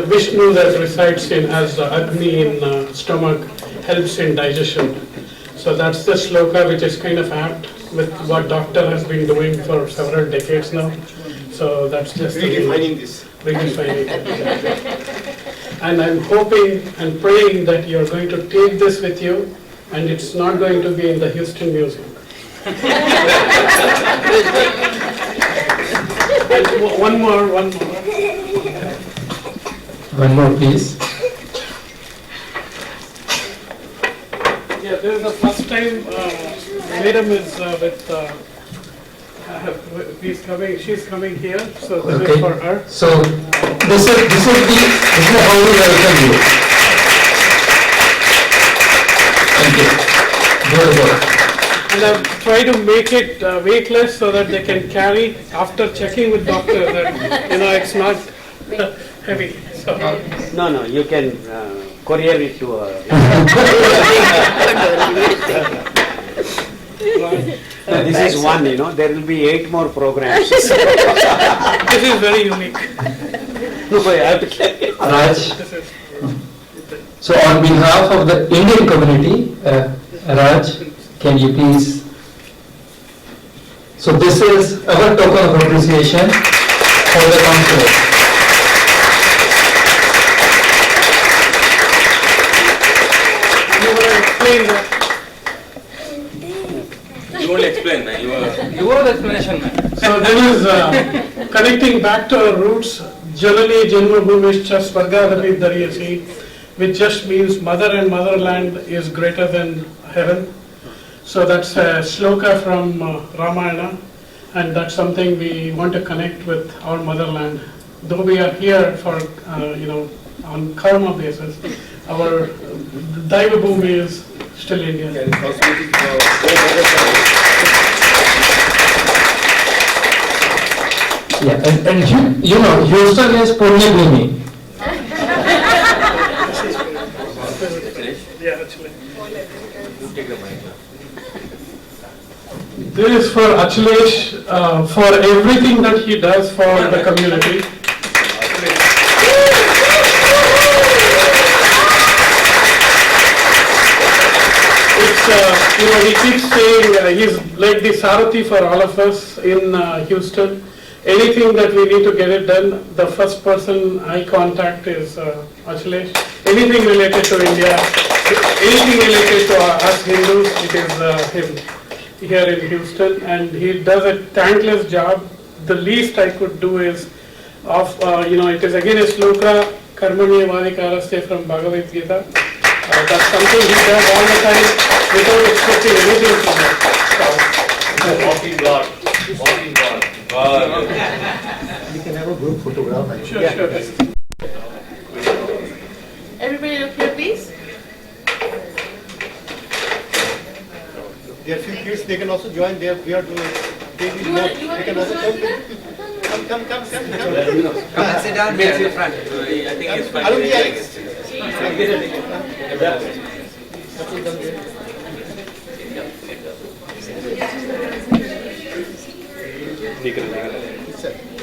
Vishnu that resides in as the Agni in stomach helps in digestion. So that's the shloka, which is kind of apt with what doctor has been doing for several decades now. So that's just redefining this. Redefining it. And I'm hoping and praying that you're going to take this with you, and it's not going to be in the Houston Museum. And one more. One more, please. Yeah, this is the first time Madam is with. She's coming here, so this is for her. So this is how we welcome you. Thank you. Good work. And I've tried to make it weightless so that they can carry after checking with doctor that it's not heavy. So. No, you can courier it to this is one, there will be 8 more programs. This is very unique. No, I have to carry it. Raj. So on behalf of the Indian community, Raj, can you please? So this is our token of appreciation for the consulate. You want to explain that? You won't explain, man. You are the explanation, man. So this is connecting back to our roots. Janani Janma Bhumishcha Swargadhapi Daryasi, which just means mother and motherland is greater than heaven. So that's a shloka from Ramayana, and that's something we want to connect with our motherland. Though we are here for, on karma basis, our Daiva Bhumi is still India. Yeah, and Houston is Punya Bhumi. Yeah, actually. This is for Achalesh, for everything that he does for the community. He keeps saying he's like the Sarati for all of us in Houston. Anything that we need to get it done, the first person I contact is Achalesh. Anything related to India, anything related to us Hindus, it is him here in Houston, and he does a thankless job. The least I could do is it is again a shloka, Karmani Vadikaraste from Bhagavad Gita. That's something he does all the time without expecting anything from us. Walking God. Walking God. We can have a group photograph. Sure. Everybody look here, please. There are few kids, they can also join there. We are doing You want they can also come. Come. Come and sit down here in the front. I think it's fine.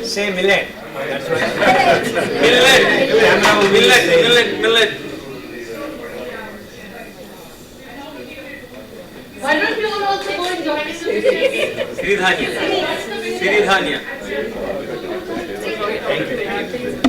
Say millet. Millet. Why don't you all also go and join us? Siridhanya. Thank you.